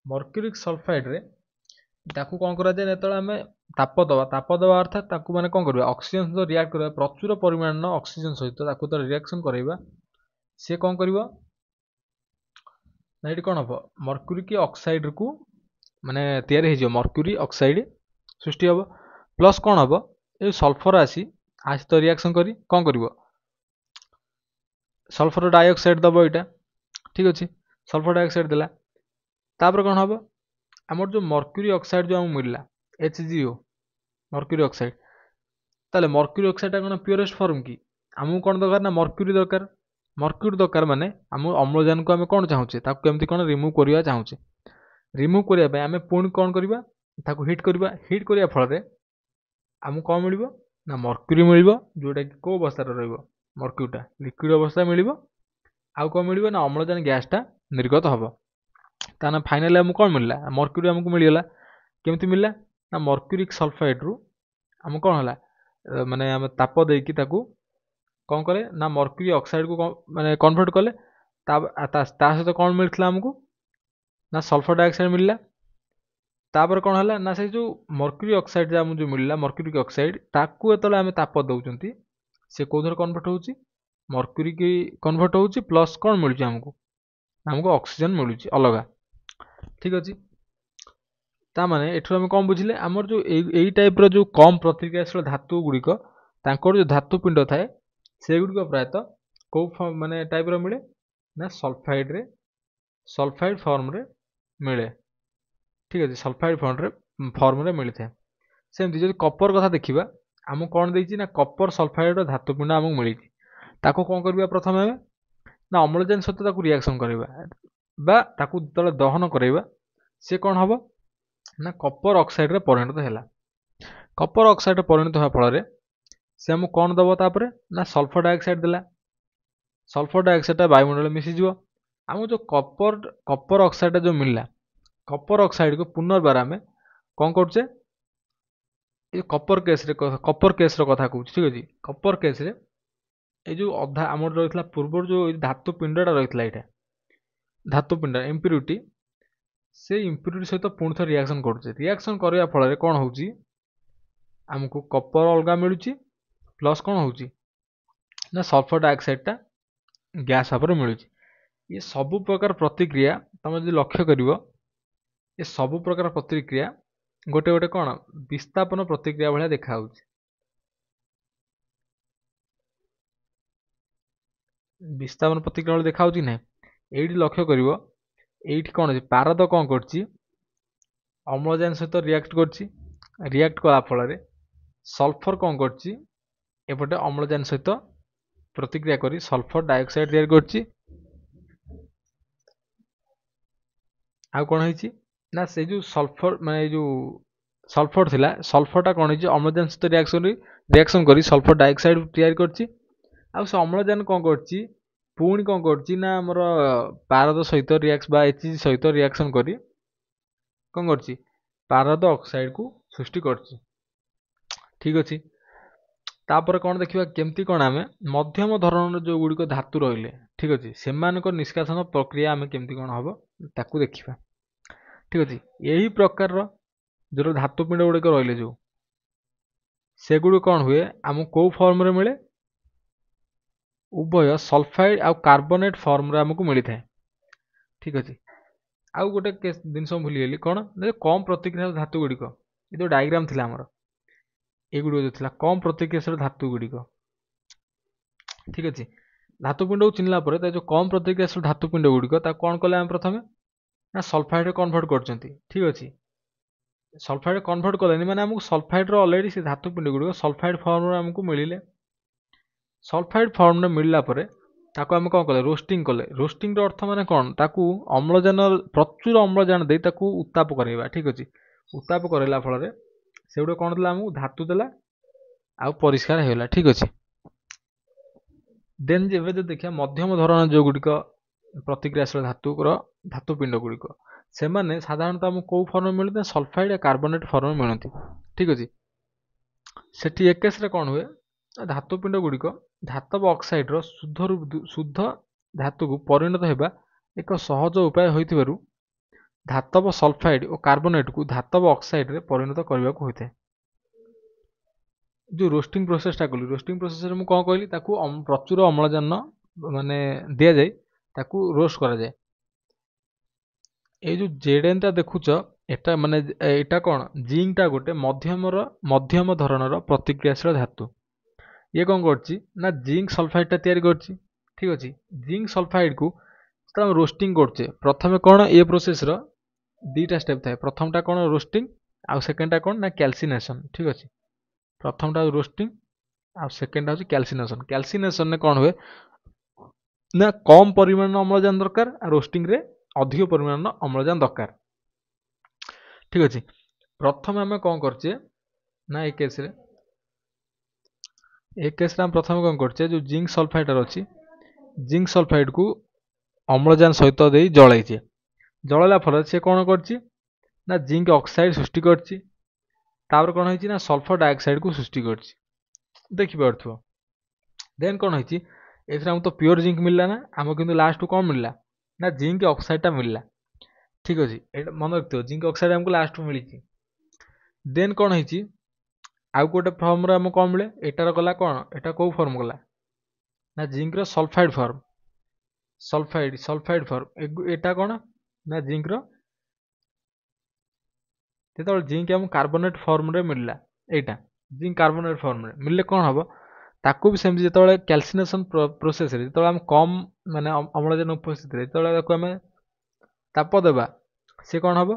मर्क्यूरिक सल्फाइड रे ताकू कौन करा जाए जो आम ताप दवा अर्थात ताकू माने कौन करवा ऑक्सीजन सहित रिएक्ट करवा प्रचुर परिमाण ऑक्सीजन सहित ताकू तो रिएक्शन करवा सी कौन कर ना ये कौन हम मर्क्यूरिक ऑक्साइड को माने तैयारी हो मर्क्यूरी ऑक्साइड सृष्टि हम प्लस कौन हम ये सल्फर आसी तो रिएक्शन करी कौन कर सल्फर डाइऑक्साइड दब यहाँ। ठीक अच्छे सल्फर डाइऑक्साइड देला तापर कौन हम आमर जो मर्क्यूरी ऑक्साइड जो आमको मिलला HgO मर्क्यूरी ऑक्साइड ताले मर्क्यूरी ऑक्साइड कौन प्योरेस्ट फॉर्म कि आमको कौन दरकार ना मर्क्यूरी दरकार मर्क्यूरी दरकार माने आम अम्लजान को आम कौन चाहूचे केमती कौन रिमूव करवा चाहूचे रिमूव करने आम पुणी कौन करवा हिट करवा हिट करने फल आमको कौन मिल ना मर्क्यूरी मिल जोटा कि कौ अवस्था मर्क्यूरीटा लिक्विड अवस्था मिल आउ कौन मिल ना अम्लजान गैसटा निर्गत हम ताना फाइनाली आमको कौन मिलला मर्क्यूरी आमको मिलगला केमती मिलला ना मर्क्यूरिक सल्फाइड रु आम कौन है माने आम ताप देकी ताकू कौन कले ना मर्क्यूरी ऑक्साइड को माने कन्वर्ट कले सहित कौन मिलता आमको ना सल्फर डाइऑक्साइड मिलला तापर कौन है ना से जो मर्क्यूरी ऑक्साइड जो मिलला मर्क्यूरिक ऑक्साइड ताकू एतले आम ताप दउचंती से कोथर कन्वर्ट होउची मर्क्यूरी की कन्वर्ट होउची प्लस कौन मिलुची हमको हमको ऑक्सीजन मिलुची अलगा ठीक अछि तामाने एठु हम कम बुझिले हमर जो एई टाइप रो जो कम प्रतिक्रियाशील धातु गुड़िक तांकर जो धातु पिंड थाए से गुड़िक प्रायतः कौ माने टाइप रो मिले ना सल्फाइड फॉर्म रे मिले ठीक अच्छे सल्फाइड फॉर्म रे मिलता है सेमती जो कपर कथा देखा आमको कौन देती ना कपर सल्फाइड धातुपिंड आमको मिली ताको कौन करवा प्रथम ना अम्लजान सहित रिएक्शन करवा दहन करवा सी कौन हम ना कपर ऑक्साइड रे परिणत है कपर ऑक्साइड परिणत होगा फल से आमको कौन दब तापर ना सल्फर डाइऑक्साइड देला सल्फर डाइऑक्साइड वायुमंडल मिसीज आमको जो कपर ऑक्साइड जो मिलला कपर ऑक्साइड को पुनर्बार आम कौन करचे कपर केस कथा कहूँ ठीक अच्छे कपर केस ये जो अधा आम रही पूर्व जो धातु पिंडा रही है धातु पिंड इम्प्यूरिटी से इम्प्यूरिटी सहित पुणी थे रिएक्शन करुचे रिएक्शन करने फल कौन हो आमको कपर अलग मिलूँ प्लस कौन हो ना सल्फर डाइऑक्साइड गैस भाव में मिलूँ ये सबु प्रकार प्रतिक्रिया तुम जो लक्ष्य कर ये सबु प्रकार प्रतिक्रिया गोटे गोटे कौन विस्थापन प्रतिक्रिया भाया देखा विस्थापन प्रतिक्रिया देखा ना ये लक्ष्य कर ये कौन अच्छे पारद कौन कर अम्लजान सहित रिएक्ट कला फल सल्फर कौन करपटे अम्लजान सहित प्रतिक्रिया करी सल्फर डाइऑक्साइड तैयार कर कौन है ना से जो सल्फर माने जो सल्फर थिला सल्फरटा कौन है अम्लजान सहित रिएक्शन करी सल्फर डाइऑक्साइड तैयार करछि से अम्लजान कौन करछि पुणी कौन करछि ना हमर पारद सहित एचजी सहित रिएक्शन करी कौन करछि पारद ऑक्साइड को सृष्टि करछि ठीक अछि तापर कौन देखिबा केमती कौन आमे मध्यम धरण जो गुड़िक धातु रहिले ठीक अच्छे से निष्कासन प्रक्रिया आम केमती कौन हम ताकू देखिबा ठीक अच्छे यही प्रकार जो धातुपिंड गुड़िक रहिले जो सेगुड़ कौन हुए आमको कौ फॉर्म रे मिले उभय सल्फाइड आउ कार्बोनेट फॉर्म रे आमको मिली थाए ठीक अच्छे आउ गोटे जिनस भूलीगली कौन कम प्रतिक्रिया धातु गुड़िक ये जो डायग्राम थिला हमर एगुड़ जो थिला कम प्रतिक्रियाशील धातु गुड़िक ठीक अच्छे धातुपिंड को चिन्हला पर जो कम प्रतिक्रियाशील धातुपिंड गुड़िक कौन कले आम प्रथम ना सल्फाइड कन्वर्ट कर ठीक अच्छे सल्फाइड कन्वर्ट कले माने आमको सल्फाइड ऑलरेडी से धातुपिंड गुड़िक सल्फाइड फॉर्म रे आमको मिले सल्फाइड फॉर्म रे मिलला पर ताको आम कौन कले रोस्टिंग अर्थ माने कौन ताकू अम्लजान प्रचुर अम्लजान दे ताकू उत्ताप करवा ठीक अच्छे उत्ताप करला फल से गुटे कौन देला आमको धातु देला आउ परिष्कार होगा ठीक अच्छे देन जो देखिए मध्यम धरण जो गुड़िक प्रतिक्रियाशील धातुपिंड गुड़िक से माने साधारणतः आमको कौ फॉर्म मिलते सल्फाइड या कार्बोनेट फॉर्म मिलती ठीक अच्छे सेठी एक केस रे कौन हुए धातुपिंड गुड़िक धातव ऑक्साइड रो शुद्ध धातु को परिणत होगा एक सहज उपाय होइतिबारु धातव सल्फाइड और कार्बोनेट को धातव ऑक्साइड रे परिणत करने को होता है जो रोस्टिंग प्रोसेसटा कली रोस्टिंग प्रोसेस में कौन कहली प्रचुर अम्लजान माने दि जाए ताकू रोस्ट करा जाए ये जो जेडेनटा देखुच एटा माने एटा कौन जिंकटा गोटे मध्यम धरणर प्रतिक्रियाशील धातु ये कौन करछि ना जिंक सल्फाइडटा तैयारी करछि ठीक अछि जिंक सल्फाइड को रोस्टिंग करछे प्रथमे कौन ये प्रोसेस रो दीटा स्टेप थाए प्रथमटा कौन रोस्टिंग आउ सेकेंडटा कौन ना कैल्सिनेशन ठीक अछि प्रथमटा रोस्टिंग आउ सेकेंडटा होछि कैल्सिनेशन कैल्सिनेशन ने कौन हुए ना कम परिमाण अम्लजान दरकार, रोस्टिंग रे अधिक परिमाण अम्लजान दरकार। ठीक अच्छे। प्रथम आम कौन करचे ना ए केस रे आम प्रथम कौन करचे जो जिंक सल्फाइड अच्छी जिंक सल्फाइड को अम्लजान सहित दे जलैचे। जलैला फल से कौन करची ना जिंक ऑक्साइड सृष्टि करची। तापर कौन होइची ना सल्फर डाइऑक्साइड को सृष्टि करची। देखि पारथुओ। देन कौन होइची एथरा हम तो प्योर जिंक मिलला ना, हमको किंतु लास्ट को कौन मिलला ना जिंक ऑक्साइड टा मिलला। ठीक अछि, एटा मन रखियो जिंक ऑक्साइड हमको लास्ट में मिली। देन कौन होइची आउ गोटे फॉर्म रे हम कौन मिले, एटार गला कौन एटा को फॉर्म गला ना जिंक रो सल्फाइड फॉर्म। सल्फाइड फॉर्म एटा कौन ना जिंक रो जेतବେଳେ जिंक हम कार्बोनेट फॉर्म रे मिलला, एटा जिंक कार्बोनेट फॉर्म रे मिलले कौन हबो ताकू भी सेमती जेतବେଳେ कैल्सिनेशन प्रोसेस रे जेतବେଳେ हम कम माने अम्लजान उपस्थित रे जेतବେଳେ ताकू हमें ताप देबा से कौन हबो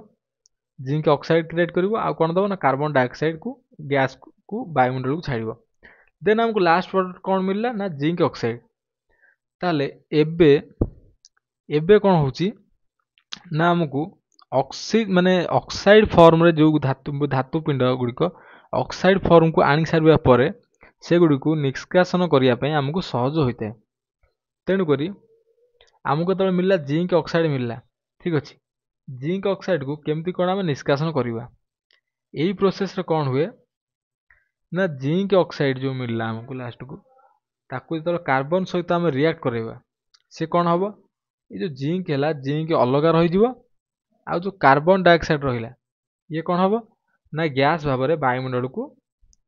जिंक ऑक्साइड क्रिएट करिवो आ कौन दबो ना कार्बन डाइऑक्साइड को गैस को वायुमंडल को छाड़िबो। देन हमको लास्ट प्रोडक्ट कौन मिलला ना जिंक ऑक्साइड। ताले एबे एबे कौन होची ना हमको माने ऑक्साइड फॉर्म रे जो धातु पिंड गुड़िक ऑक्साइड फॉर्म को आनी सारिबा परे से गुड़िक निष्कासन करिया पई हमको सहज होइते। तेणु करी हमको तो मिलला जिंक ऑक्साइड मिलला। ठीक अछि, जिंक ऑक्साइड को केमती कोन हम निष्कासन करिवा एही प्रोसेस रे कौन हुए ना जिंक ऑक्साइड जो मिलला हमको लास्ट को ताकू जो कार्बन सहित हम रिएक्ट करैबा से कौन हबो ये जो जिंक हैला जिंक अलगा रहि जिवो आ जो कार्बन डाइऑक्साइड रहिला ये कौन हबो ना गैस भाव में वायुमंडल को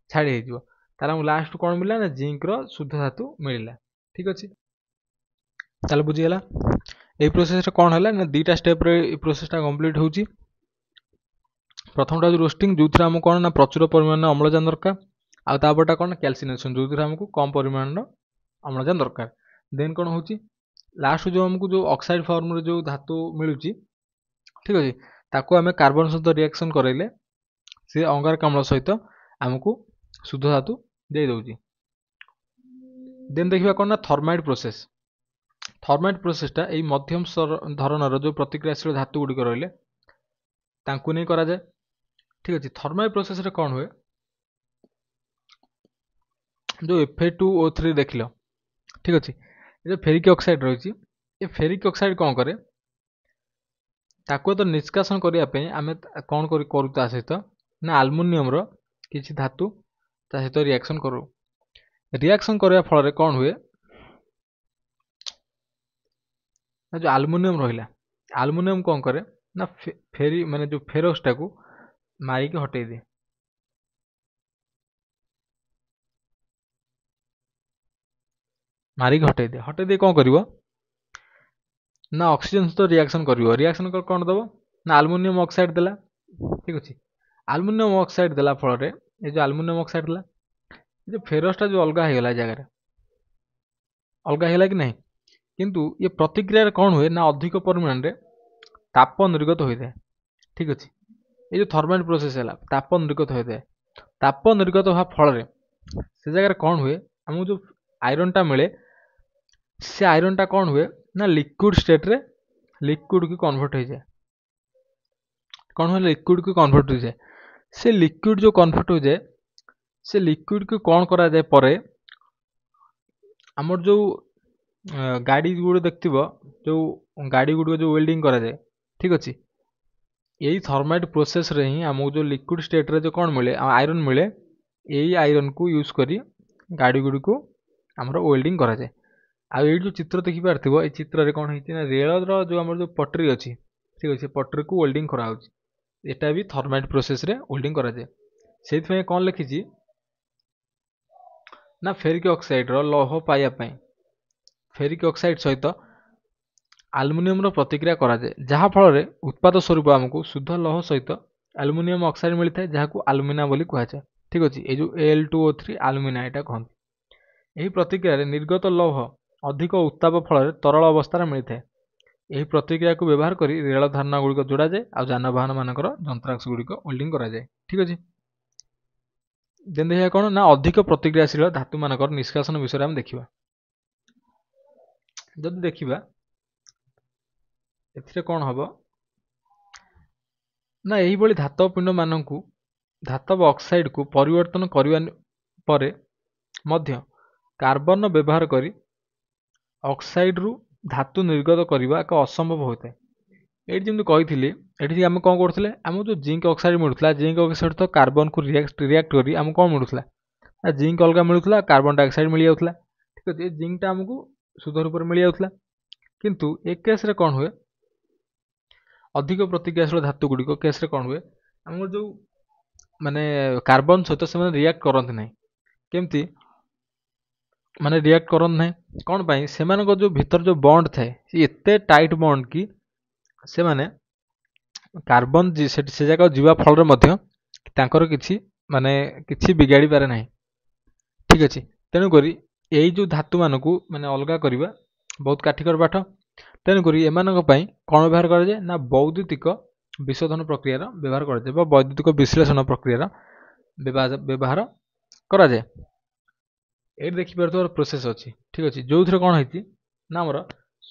छाड़ी हो तार लास्ट कौन मिला ना जिंक रो शुद्ध धातु मिलला। ठीक अच्छे, ताले बुझीगला ए प्रोसेस रे कौन है ना दीटा स्टेप रे ए प्रोसेसटा कंप्लीट होची। प्रथमटा जो रोस्टिंग जो हम कौन ना प्रचुर परिमाण अम्लजान दरकार आ तापरटा कौन कैल्सिनेशन जो हमको कम परिमाण अम्लजान दरकार। देन कौन होची लास्ट जो हमको जो ऑक्साइड फॉर्म रे जो धातु मिलुची ठीक अच्छे ताको आम कार्बन सहित रिएक्शन कराइले सी अंगारकाम्ल सहित आमको शुद्ध धातु दे दउची। देन देखिबा कौन ना थर्माइट प्रोसेस। थर्माइट प्रोसेसटा एई मध्यम धरणर जो प्रतिक्रियाशील धातु गुड़िक रहिले तांकु नहीं करा जाए। ठीक अच्छे, थर्माइट प्रोसेस रे कौन हुए जो Fe2O3 देखिल। ठीक अच्छे, जो फेरिक ऑक्साइड रही ये फेरिक ऑक्साइड कौन करे ताको तो निष्कासन करिया पे आमे कौन करू ता सहित ना आल्युमिनियम रो किछि धातु ता सहित रिएक्शन करू। रिएक्शन करया फल रे कौन हुए ना जो आल्युमिनियम रहिला आल्युमिनियम कौन करे ना फेरी माने जो फेरसटा को मारी के हटै दे। मारी के हटै दे कौन करिवो ना ऑक्सीजन सहित रिएक्शन करिवो। रिएक्शन कर कौन दबो ना आल्युमिनियम ऑक्साइड देला। ठीक अछि, आल्युमिनियम ऑक्साइड देला फल रे ए जो आल्युमिनियम ऑक्साइड देला जो फेरसटा जो अलगा हो गला जगह अलगा है कि नहीं किंतु ये प्रतिक्रिया कौन हुए ना अधिक परिमाण रे ताप निर्गत होता है। ठीक अच्छे, ये जो थर्माइट प्रोसेस है ताप निर्गत होता है। ताप निर्गत होगा फल से जगह कौन हुए हमको जो आयरन टा मिले से आयरन टा कौन हुए ना लिक्विड स्टेट रे लिक्विड की कन्वर्ट हो जाए। कौन हुए लिक्विड की कन्वर्ट हो जाए। से लिक्विड जो कन्वर्ट हो जाए से लिक्विड को कौन करा जाए परे आमर जो गाड़ी गुड़ देखिबो जो गाड़ी गुड़ जो वेल्डिंग करा जाए। ठीक अच्छे, यही थर्माइट प्रोसेस रे ही हमको जो लिक्विड स्टेट रे जो कौन मिले आयरन मिले यही आयरन को यूज करी गाड़ी गुड़ी को आमर वेल्डिंग करा जाए। आ ये जो चित्र देखि पारथिबो ए चित्र रे कौन होइछि ना रेल रो जो हमर जो पटरी अछि ठीक अछि पटरी को वेल्डिंग करा होछि एटा भी थर्माइट प्रोसेस रे वेल्डिंग करा जाए। सेति में कौन लिखिछि ना फेरिक ऑक्साइड रो लौह पाइया पई फेरिक ऑक्साइड सहित आल्युमिनियम रो प्रतिक्रिया करा जाए जहा फल रे उत्पाद स्वरूप हमको शुद्ध लौह सहित आल्युमिनियम ऑक्साइड मिलता है जहाँ को आल्युमिना बोली कहा जाए। ठीक अच्छे, ये जो Al2O3 आल्युमिना एटा कहते। यही प्रतिक्रिया रे निर्गत लौह अधिक उत्ताप फल तरल अवस्था मिलता है। यही प्रतिक्रिया को व्यवहार कर रेल धारणा गुड़िक जोड़ा जाए और जानवाहन मानकर जंत्रांश गुड़िक वेल्डिंग करा जाए। ठीक अच्छे, देन देखिए कौन ना अधिक प्रतिक्रियाशील धातु मानकर निष्कासन विषय में देखा। जदि देखिबा एथिरे कोन हबो ना एही भली धातव पिंड मानकु धातव ऑक्साइड को परिवर्तन करबा परे मध्य कार्बन व्यवहार करी ऑक्साइड रु धातु निर्गत करबा एक असंभव होता है। एठी जेमति कहिथिले एठी हम कोन करथिले हम जो जिंक ऑक्साइड मिलुथला जिंक ऑक्साइड तो कार्बन को रिएक्ट करी हम कोन मिलुथला ना जिंक अलगा मिलुथला कार्बन डाइऑक्साइड मिल जाउथला। ठीक अछि जिंक टा हमकु शुद्ध रूप में मिल जाउथला किंतु एक केस रे कोन हुए अधिक प्रतिक्रियाशील धातु गुडी को केस रे कोन हुए हमर जो माने कार्बन सहित से रिएक्ट करंत नै केमती माने रिएक्ट करंत नै कोन पई सेमान को जो भीतर जो बॉन्ड थाए से एते टाइट बॉन्ड की से माने कार्बन से जगह जीवा फल रे मध्य तांकर किछि माने किछि बिगाड़ी पारे नै। ठीक अछि तेनु करी एई जो धातु मानकु माने अलगा करिबा बहुत काठिकर पाठ तेनु करी एमानक पई कोन व्यवहार करा जाय ना वैद्युतिक विशोधन प्रक्रिया रो व्यवहार करा जाय बा वैद्युतिक विश्लेषण प्रक्रिया रो व्यवहार करा जाय। एठी देखि परतो प्रोसेस अछि। ठीक अछि जो थरे कोन हेति ना हमर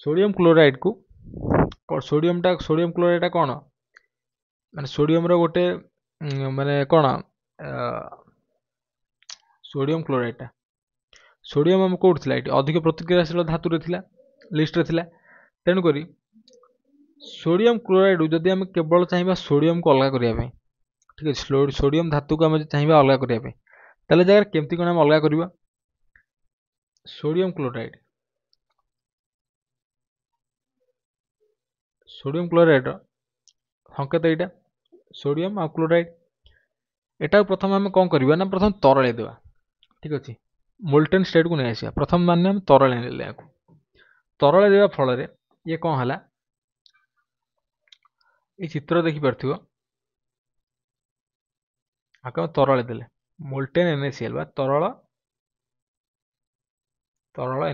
सोडियम क्लोराइड को सोडियम क्लोराइड कोन माने सोडियम रो गोटे माने कोन सोडियम क्लोराइड टा सोडियम हम कोड थिला एटी अधिक प्रतिक्रियाशील धातु रे थिला लिस्ट रे थिला तेनु करी सोडियम क्लोराइड जदि हम केवल चाहिबा सोडियम को अलगा करिया पे ठीक है सोडियम धातु को हम चाहिबा अलगा करिया पे तले जगह केमती कोन हम अलगा करबा सोडियम क्लोराइड संकेत एटा सोडियम आ क्लोराइड एटा प्रथम हम कोन करबा ना प्रथम तरळे देबा। ठीक अछि मोल्टेन स्टेट को नै आसिया प्रथम माने हम तरळे नेले याको तरळे देबा फल रे ये कोन हला ए चित्र देखि परथिबो आका तरळे देले मोल्टेन NaCl बा तरळ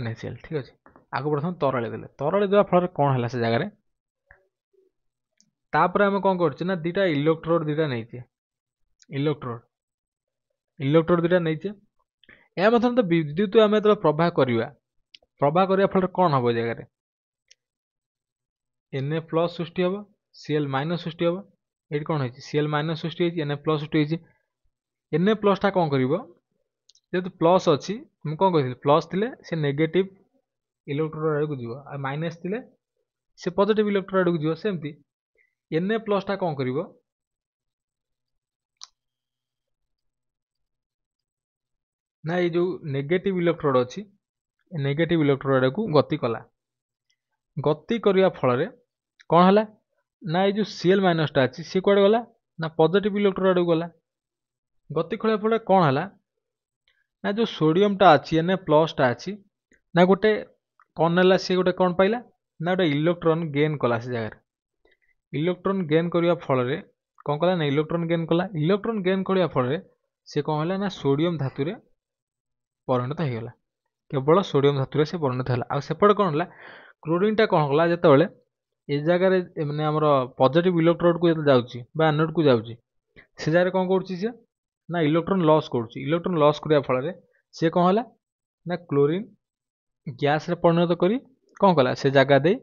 NaCl। ठीक अछि आको प्रथम तरळे देबा फल रे कोन हला से जगह रे तापर हम कोन करछ ना दिटा इलेक्ट्रोड दिटा नैचे इलेक्ट्रोड दिटा नैचे या मतलब तो विद्युत आम जो प्रवाह करवा फल कौन हम जगह Na प्लस सृष्टि हम Cl माइनस सृष्टि हम ये कौन है Cl माइनस सृष्टि Na प्लस सृष्टि Na प्लस टा कौन कर जेहेतु प्लस अच्छी हम कौन कही प्लस थिले से नेगेटिव इलेक्ट्रोड आड़ को जीव आ माइनस थिले से पॉजिटिव इलेक्ट्रोड आड़ को जीव सेमती Na प्लस टा कौन कर ना ये जो नेगेटिव इलेक्ट्रोड अच्छी नेगेटिव इलेक्ट्रोड को गति कला गति करने फल कौन है ना ये जो Cl माइनस टा अच्छी सी कड़े गला ना पॉजिटिव इलेक्ट्रोड आड़ गला गति खोलिया फल कौन है ना जो सोडियम टा अच्छी Na प्लस टा अच्छी ना गोटे कौन नेला सी गोटे कौन पाइला ना गोटे इलेक्ट्रॉन गेन कला से जगह इलेक्ट्रॉन गेन करने फल कौन कला ना इलेक्ट्रॉन गेन करने फल सी कौन है ना सोडियम धातु रे परिणत हो गला केवल सोडियम धातु से परिणत है आ सेपटे कौन है क्लोरीन टा कौन कला जिते ए जगार मैंने आम पॉजिटिव इलेक्ट्रोड को जाऊँगी एनोड को जाऊँगी से जगह कौन कर ना इलेक्ट्रॉन लॉस कर इलेक्ट्रॉन लॉस करने फल सी कौन है ना क्लोरीन गैस रे परिणत करी कौन कला से जगह दे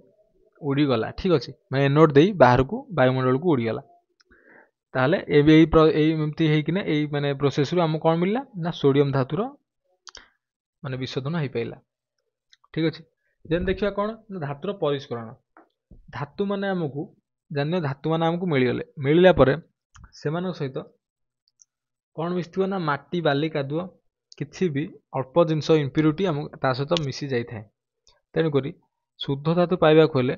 उड़ीगला। ठीक अच्छे मैं एनोड दे बाहर को वायुमंडल को उड़ीगला ताहले एमती माने प्रोसेस रु आम कौन मिलला ना सोडियम धातुर माने विशोधन हो पाइला। ठीक अच्छे देन देखिया कौन ना धातुर परिष्करण धातु माने आमको जान धातु माने आमको मिलला परे सेमान सहित कौन मिसथिबो ना माटी बाली कादुओ किछि भी अल्प जिनस इम्प्यूरिटी आम ता सहित मिसी जाई थाए तेणु करी शुद्ध धातु पाइबा खोले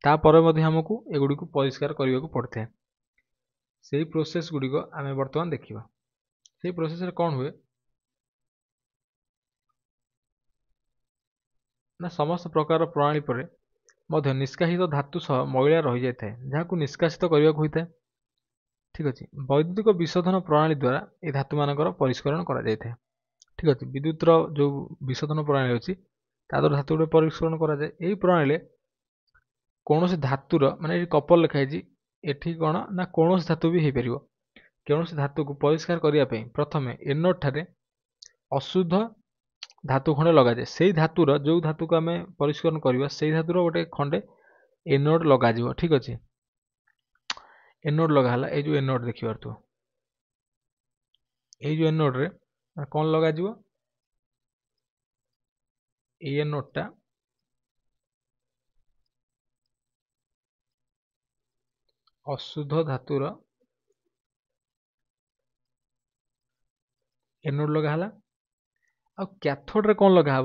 तापर आमको एगुड़ी को परिष्कार करने को पड़ता है से प्रोसेस गुड़िक आम बर्तमान देखा से प्रोसेस कौन हुए ना समस्त प्रकार प्रणाली पर मध्य निष्कासित धातु सह मैला रही जाए जहाँ निष्कासित करने को होता है। ठीक अच्छे वैद्युतिक विशोधन प्रणाली द्वारा ये धातु मानकर परिष्करण करा जाए। ठीक अच्छे विद्युत जो विशोधन प्रणाली अच्छी ताद्वारा धातु गुड़े परिष्करण करा जाए यही प्रणाली कौन से धातुर माने कपर लिखाई एठी कौन ना कौन से धातु भी हो पार कौन से धातु को परिष्कार करने प्रथम एनोड ठारे अशुद्ध धातु खंडे लगाए से धातुर जो धातु को आम परिष्करण करवा से धातुर गोटे खंडे एनोड लग ठीक अच्छे एनोड लगाला ये जो एनोड देखी पार्थ ये जो एनोड रे कौन लग एनोडटा अशुद्ध धातुर एनोड लगाला आ कैथोड रे कौन लगा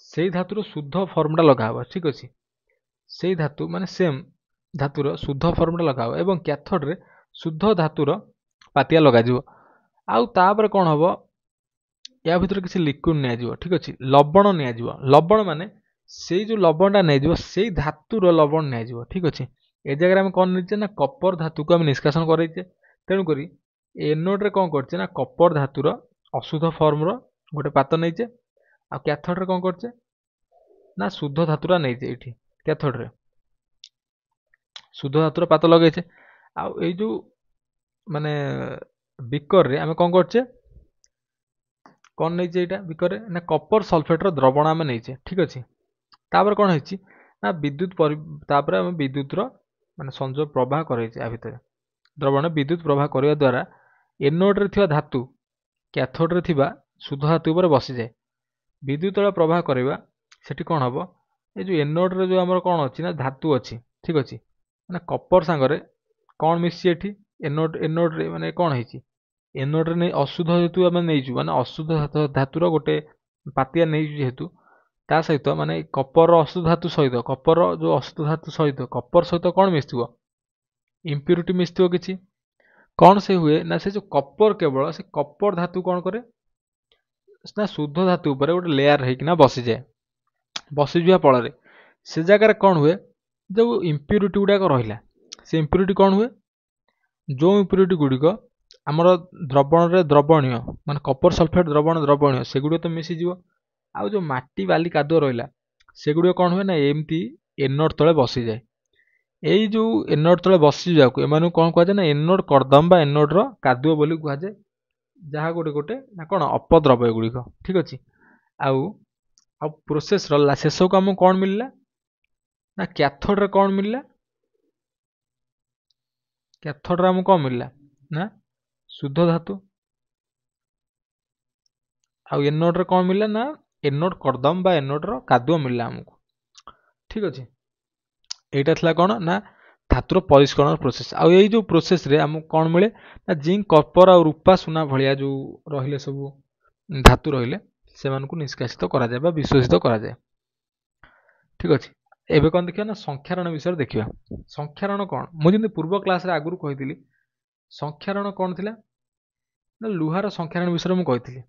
से धातुर शुद्ध फर्मटा लगा ठीक अच्छे से धातु माने सेम धातुर शुद्ध फर्मटा लगा एवं कैथोड रे शुद्ध धातुर पातिया लगा आउ तापर कौन हम या भीतर किसी लिक्विड निया ठीक अच्छे लवण निया लवण माने से जो लवणटा नहीं से धातुर लवण निया ठीक अच्छे ए जगह आम कौन नहीं ना कपर धातु को आम निष्कासन करचे तेणुक एनोड रे कौन करचे ना कपर धातुर अशुद्ध फर्म गोटे पात नहींचे आ कैथोड रे कौन करचे ना शुद्ध धातुरा नहीं ये कैथोड रे शुद्ध धातुर पात लगे आउ जो माने बिकर रे आम कौन करचे कौन नहीं यहाँ बिकर रे ना कपर सल्फेट द्रवण आम नहीं ठीक अच्छे तापर कौन है ना विद्युत तापर आम विद्युत माने संजोग प्रवाह कराइए आ भितर द्रवण विद्युत प्रवाह करने द्वारा एनोड रे थिबा धातु कैथोड रे थिबा शुद्ध धातु पर बसी जाए विद्युत प्रवाह करवा सेठी कौन हम ये जो एनोड रे जो आमर कौन अच्छी ना धातु अच्छी ठीक अच्छे मैंने कपर सांगरे कौन मिसी एठी एनोड रे माने कौन है एनोड रे नहीं अशुद्ध हेतु आम नहीं माने अशुद्ध धातुर गोटे पातिया नहीं जेहेतु ता सहित माने कपर अशुद्ध धातु सहित कपर जो अशुद्ध धातु सहित कपर सहित कौन मिसथिबो इम्प्यूरिटी मिसथिबो किछि कौन से हुए ना से जो कपर केवल से कपर धातु कौन करे ना शुद्ध धातु ऊपर गोटे लेयर होना बसी जाए बसी जा फल से जगार कौन हुए जो इम्प्यूरिटी गुड़ाक रहा से इम्प्यूरिटी कौन हुए जो इम्प्यूरिटी गुड़िक आमर द्रवण रे द्रवणीय माने कपर सल्फेट द्रवण द्रवणीय सेगुड़ तो मिसीज आउ जो माटी बाली कादुଅ रहा सेगुड़ कौन हुए ना एमती एनोड तले बसी जाए यही जो एनोड तले बसी जाए एम कौन कहुए ना एनोड करदम बा एनोड कादुଅ बोली कहुए जहाँ गोटे गोटे ना कौन अपद्रव्य गुड़िक ठीक अच्छे आउ प्रोसेस शेष को आमको कौन मिलला ना कैथोड रे कौन मिलला कैथोड रे आमको कौन मिलला ना शुद्ध धातु आउ एनोड रे कौन मिलला ना एनोड करदम बा एनोड कादुଅ मिलला आमको ठीक अच्छे एटा थला कौन ना धातुर परिष्करण प्रोसेस आउ यही जो प्रोसेस रे आमको कौन मिले ना जिंक कपर और रूपा सुना भलिया जो रहिले सब धातु रहिले से मानकु निष्कासित करा जाय बा विश्लेषित करा जाय ठीक अच्छे एबे कौन देखिया ना संख्यारण विषय देखिया संख्यारण कौन मु जंती पूर्व क्लास रे आगुरु कहितली संख्यारण कौन थिला ना लुहार संख्यारण विषय मु कहितली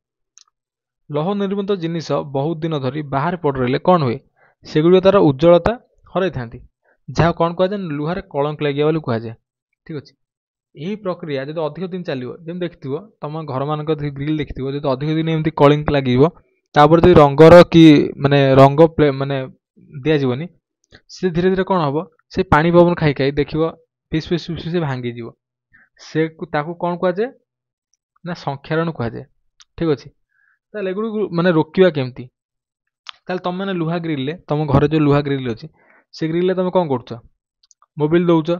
लौह निर्मित जिनिस बहुत दिन धरी बाहर पड़ रही कौन हुए सेगुड़ तार उज्ज्वलता हरई था जहाँ कौन कहुए लुहार कलंक लगे बोली कहुए ठीक अच्छे यही प्रक्रिया जो अधिक दिन चलो जमी देखिए तुम घर मान ग्रिल देखिए जो अधिक दिन एमती कलिंक लगे तापर जो रंगर कि माने रंग माने दिज्वनी से धीरे धीरे कौन हम से पानी पवन खाई खाई देख पिस पिस पिस से भांगी से कौन कहुए ना संख्यारण कहुए ठीक अच्छे एगुड़ माने रोकवा केमती तुम मैंने लुहा ग्रिल तुम घर जो लुहा ग्रिल अच्छी से ग्रिल तुम कौन कर मोबिल दौच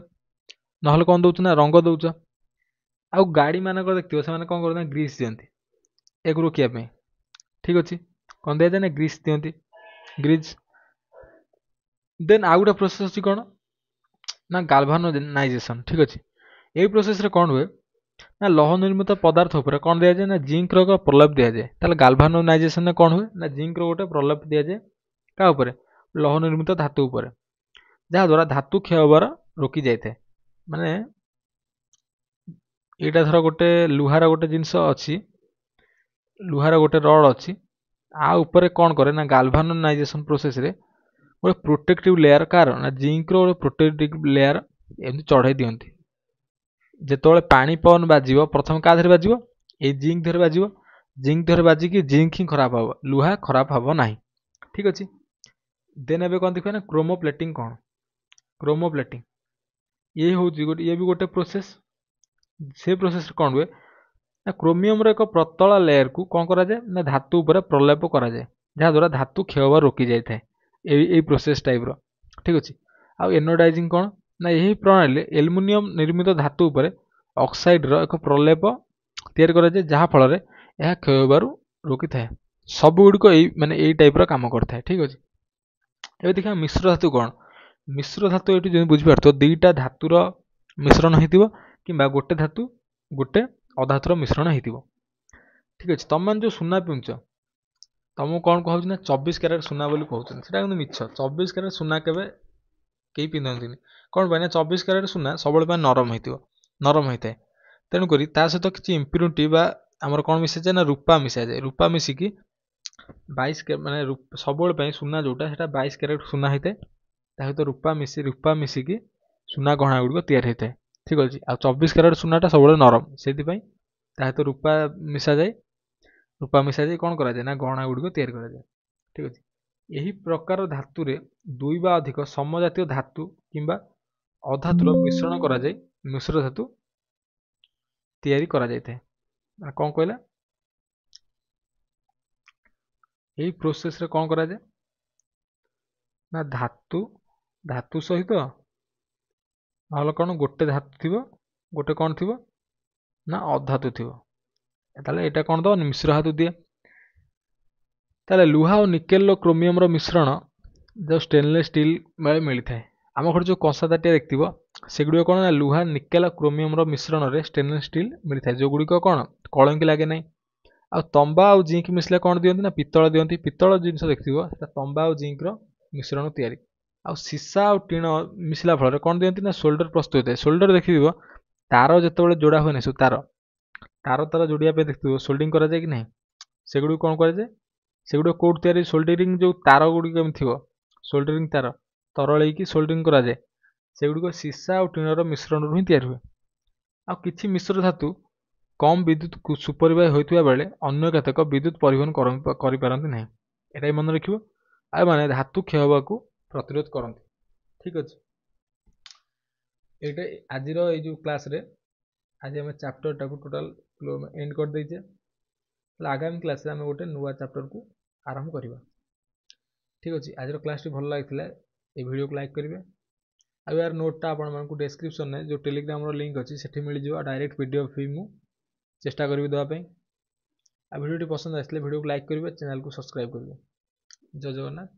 ना कौन दौच ना रंग दौच आउ गाड़ी मानक देखिए से कौन करते ग्रीस दिखती एक रोकने ठीक अच्छे कौन दिया जाए ना ग्रीस दिखती ग्रीज देन आउ गोटे प्रोसेस अच्छी कौन ना गाल्भानाइजेशन ठीक अच्छे यही प्रोसेस रे कौन हुए ना लौह निर्मित पदार्थ उपर कौन दिया जाए ना जिंक रो प्रलेप दिया जाए ताले गाल्भानाइजेशन में कौन हुए ना जिंक रो गोटे प्रलेप दिया जाए क्या उपर लौह निर्मित धातु उपर जहाँ द्वारा धातु क्षय होबार रोकी जाए माने यहाँ धर गोटे लुहार गोटे जिनस अच्छी लुहार गोटे रड अच्छी आ उपरे कौन करे ना गाल्भानाइजेशन प्रोसेस रे गोटे प्रोटेक्टिव लेयर कार ना जिंक रो प्रोटेक्टिव लेयर एमती चढ़ाई दियंती जेतोले पानी पवन बाजिव प्रथम का धरे बाजिव ए जिंक धरे बाजिव जिंक धरे बाजिकी जिंक ही खराब हम लुहा खराब हम ना ठीक अच्छे देन एबे कौन देखिए ना क्रोमोप्लेटिंग कौन क्रोमोप्लेटिंग ये हूँ ये भी गोटे प्रोसेस से प्रोसेस कौन हुए ନା କ୍ରୋମିୟମର ଏକ ପତଳା ଲେୟରକୁ କ'ଣ କରାଯାଏ ନା ଧାତୁ ଉପରେ ପ୍ରଲେପ କରାଯାଏ, ଯାହାଦ୍ୱାରା ଧାତୁ କ୍ଷୟ ହେବା ରୋକି ଯାଇଥାଏ। ଏଇ ପ୍ରୋସେସ୍ ଟାଇପ୍ର, ଠିକ୍ ଅଛି। ଆଉ ଏନୋଡାଇଜିଂ କ'ଣ ନା ଏହି ପ୍ରଣାଳୀରେ ଆଲୁମିନିୟମ ନିର୍ମିତ ଧାତୁ ଉପରେ ଅକ୍ସାଇଡ୍ର ଏକ ପ୍ରଲେପ ତିଆରି କରାଯାଏ, ଯାହାଫଳରେ ଏହା କ୍ଷୟ ହେବାରୁ ରୋକିଥାଏ। ସବୁଗୁଡ଼ିକ ଏଇ ଟାଇପ୍ର କାମ କରିଥାଏ, ଠିକ୍ ଅଛି। ଏବେ ଦେଖିବା ମିଶ୍ର ଧାତୁ କ'ଣ। ମିଶ୍ର ଧାତୁ ଏଠି ଯଦି ବୁଝିପାରୁଥିବ ଦୁଇଟା ଧାତୁର ମିଶ୍ରଣ ହେଇଥିବ କିମ୍ବା ଗୋଟେ ଧାତୁ ଗୋଟେ ଅଧାତୁର ମିଶ୍ରଣ ହେଇଥିବ, ଠିକ୍ ଅଛି। ତମେ ଯେଉଁ ସୁନା ପିଉଛ ତମକୁ କ'ଣ କହୁଛି ନା 24 କ୍ୟାରେଟ୍ ସୁନା ବୋଲି କହୁଛନ୍ତି, ସେଟା କିନ୍ତୁ ମିଛ। 24 କ୍ୟାରେଟ୍ ସୁନା କେବେ କେହି ପିନ୍ଧନ୍ତିନି। କ'ଣ ପାଇଁ ନା 24 କ୍ୟାରେଟ୍ ସୁନା ସବୁବେଳେ ପାଇଁ ନରମ ହେଇଥାଏ। ତେଣୁକରି ତା ସହିତ କିଛି ଇମ୍ପ୍ୟୁରିଟି ବା ଆମର କ'ଣ ମିଶାଯାଏ ନା ରୂପା ମିଶାଯାଏ। ରୂପା ମିଶିକି 22 ମାନେ ସବୁବେଳେ ପାଇଁ ସୁନା ଯେଉଁଟା ସେଟା 22 କ୍ୟାରେଟ୍ ସୁନା ହେଇଥାଏ, ତା ସହିତ ରୂପା ମିଶିକି ସୁନା ଗହଣା ଗୁଡ଼ିକ ତିଆରି ହେଇଥାଏ, ଠିକ୍ ଅଛି। ଆଉ 24 କ୍ୟାରେଟ୍ ସୁନାଟା ସବୁବେଳେ ନରମ, ସେଥିପାଇଁ ତା ସହିତ ରୂପା ମିଶାଯାଇ କ'ଣ କରାଯାଏ ନା ଗହଣା ଗୁଡ଼ିକ ତିଆରି କରାଯାଏ, ଠିକ୍ ଅଛି। ଏହି ପ୍ରକାର ଧାତୁରେ ଦୁଇ ବା ଅଧିକ ସମଜାତୀୟ ଧାତୁ କିମ୍ବା ଅଧାତୁର ମିଶ୍ରଣ କରାଯାଇ ମିଶ୍ର ଧାତୁ ତିଆରି କରାଯାଇଥାଏ। କ'ଣ କହିଲା, ଏହି ପ୍ରୋସେସ୍ରେ କ'ଣ କରାଯାଏ ନା ଧାତୁ ସହିତ ନହେଲେ କ'ଣ ଗୋଟେ ଧାତୁ ଥିବ, ଗୋଟେ କ'ଣ ଥିବ ନା ଅଧାତୁ ଥିବ। ତାହେଲେ ଏଇଟା କ'ଣ ଦେବ ମିଶ୍ର ଧାତୁ ଦିଏ। ତାହେଲେ ଲୁହା ଓ ନିକେଲ କ୍ରୋମିୟମର ମିଶ୍ରଣ ଯେଉଁ ଷ୍ଟେନଲେସ୍ ଷ୍ଟିଲ୍ ବେଳେ ମିଳିଥାଏ। ଆମ ଘରେ ଯେଉଁ କଂସା ତାଟିଆ ଦେଖିଥିବ ସେଗୁଡ଼ିକ କ'ଣ ନା ଲୁହା ନିକେଲ କ୍ରୋମିୟମର ମିଶ୍ରଣରେ ଷ୍ଟେନଲେସ୍ ଷ୍ଟିଲ୍ ମିଳିଥାଏ, ଯେଉଁଗୁଡ଼ିକ କ'ଣ କଳଙ୍କି ଲାଗେ ନାହିଁ। ଆଉ ତମ୍ବା ଆଉ ଜିଙ୍କ ମିଶିଲେ କ'ଣ ଦିଅନ୍ତି ନା ପିତ୍ତଳ ଦିଅନ୍ତି। ପିତ୍ତଳ ଜିନିଷ ଦେଖିଥିବ ସେଟା ତମ୍ବା ଆଉ ଜିଙ୍କର ମିଶ୍ରଣ ତିଆରି। ଆଉ ସୀସା ଆଉ ଟିଣ ମିଶିଲା ଫଳରେ କ'ଣ ଦିଅନ୍ତି ନା ସୋଲ୍ଡର ପ୍ରସ୍ତୁତ ହୋଇଥାଏ। ସୋଲ୍ଡର ଦେଖିଥିବ ତାର ଯେତେବେଳେ ଯୋଡ଼ା ହୁଏ ନାହିଁ, ସବୁ ତାର ଯୋଡ଼ିବା ପାଇଁ ଦେଖିଥିବ ସୋଲ୍ଡରିଂ କରାଯାଏ କି ନାହିଁ। ସେଗୁଡ଼ିକୁ କ'ଣ କରାଯାଏ, ସେଗୁଡ଼ିକ କେଉଁଠି ତିଆରି ସୋଲ୍ଡରିଂ ଯେଉଁ ତାର ଗୁଡ଼ିକ ଏମିତି ଥିବ ସୋଲ୍ଡରିଂ ତାର ତରଳେଇକି ସୋଲ୍ଡରିଂ କରାଯାଏ, ସେଗୁଡ଼ିକ ସୀସା ଆଉ ଟିଣର ମିଶ୍ରଣରୁ ହିଁ ତିଆରି ହୁଏ। ଆଉ କିଛି ମିଶ୍ର ଧାତୁ କମ୍ ବିଦ୍ୟୁତ୍ ସୁପରିବାହୀ ହୋଇଥିବା ବେଳେ ଅନ୍ୟ କେତେକ ବିଦ୍ୟୁତ୍ ପରିବହନ କରିପାରନ୍ତି ନାହିଁ। ଏଇଟା ବି ମନେ ରଖିବ। ଆଉ ମାନେ ଧାତୁ କ୍ଷୟ ହେବାକୁ ପ୍ରତିରୋଧ କରନ୍ତି, ଠିକ୍ ଅଛି। ଏଇଟା ଆଜିର ଏଇ ଯେଉଁ କ୍ଲାସ୍ରେ ଆଜି ଆମେ ଚାପ୍ଟରଟାକୁ ଟୋଟାଲ୍ ଏଣ୍ଡ କରିଦେଇଛେ। ଆଗାମୀ କ୍ଲାସ୍ରେ ଆମେ ଗୋଟେ ନୂଆ ଚାପ୍ଟରକୁ ଆରମ୍ଭ କରିବା, ଠିକ୍ ଅଛି। ଆଜିର କ୍ଲାସ୍ଟି ଭଲ ଲାଗିଥିଲା এই ଭିଡ଼ିଓକୁ ଲାଇକ୍ କରିବେ। ଆଉ ୟାର ନୋଟ୍ଟା ଆପଣମାନଙ୍କୁ ଡେସ୍କ୍ରିପ୍ସନ୍ରେ ଯେଉଁ ଟେଲିଗ୍ରାମର ଲିଙ୍କ୍ ଅଛି ସେଠି ମିଳିଯିବ। ଡାଇରେକ୍ଟ PDF ବି ମୁଁ ଚେଷ୍ଟା କରିବି ଦେବା ପାଇଁ। ଆଉ ଭିଡ଼ିଓଟି ପସନ୍ଦ ଆସିଲେ ଭିଡ଼ିଓକୁ ଲାଇକ୍ କରିବେ, ଚ୍ୟାନେଲକୁ ସବସ୍କ୍ରାଇବ୍ କରିବେ। ଜୟ ଜଗନ୍ନାଥ।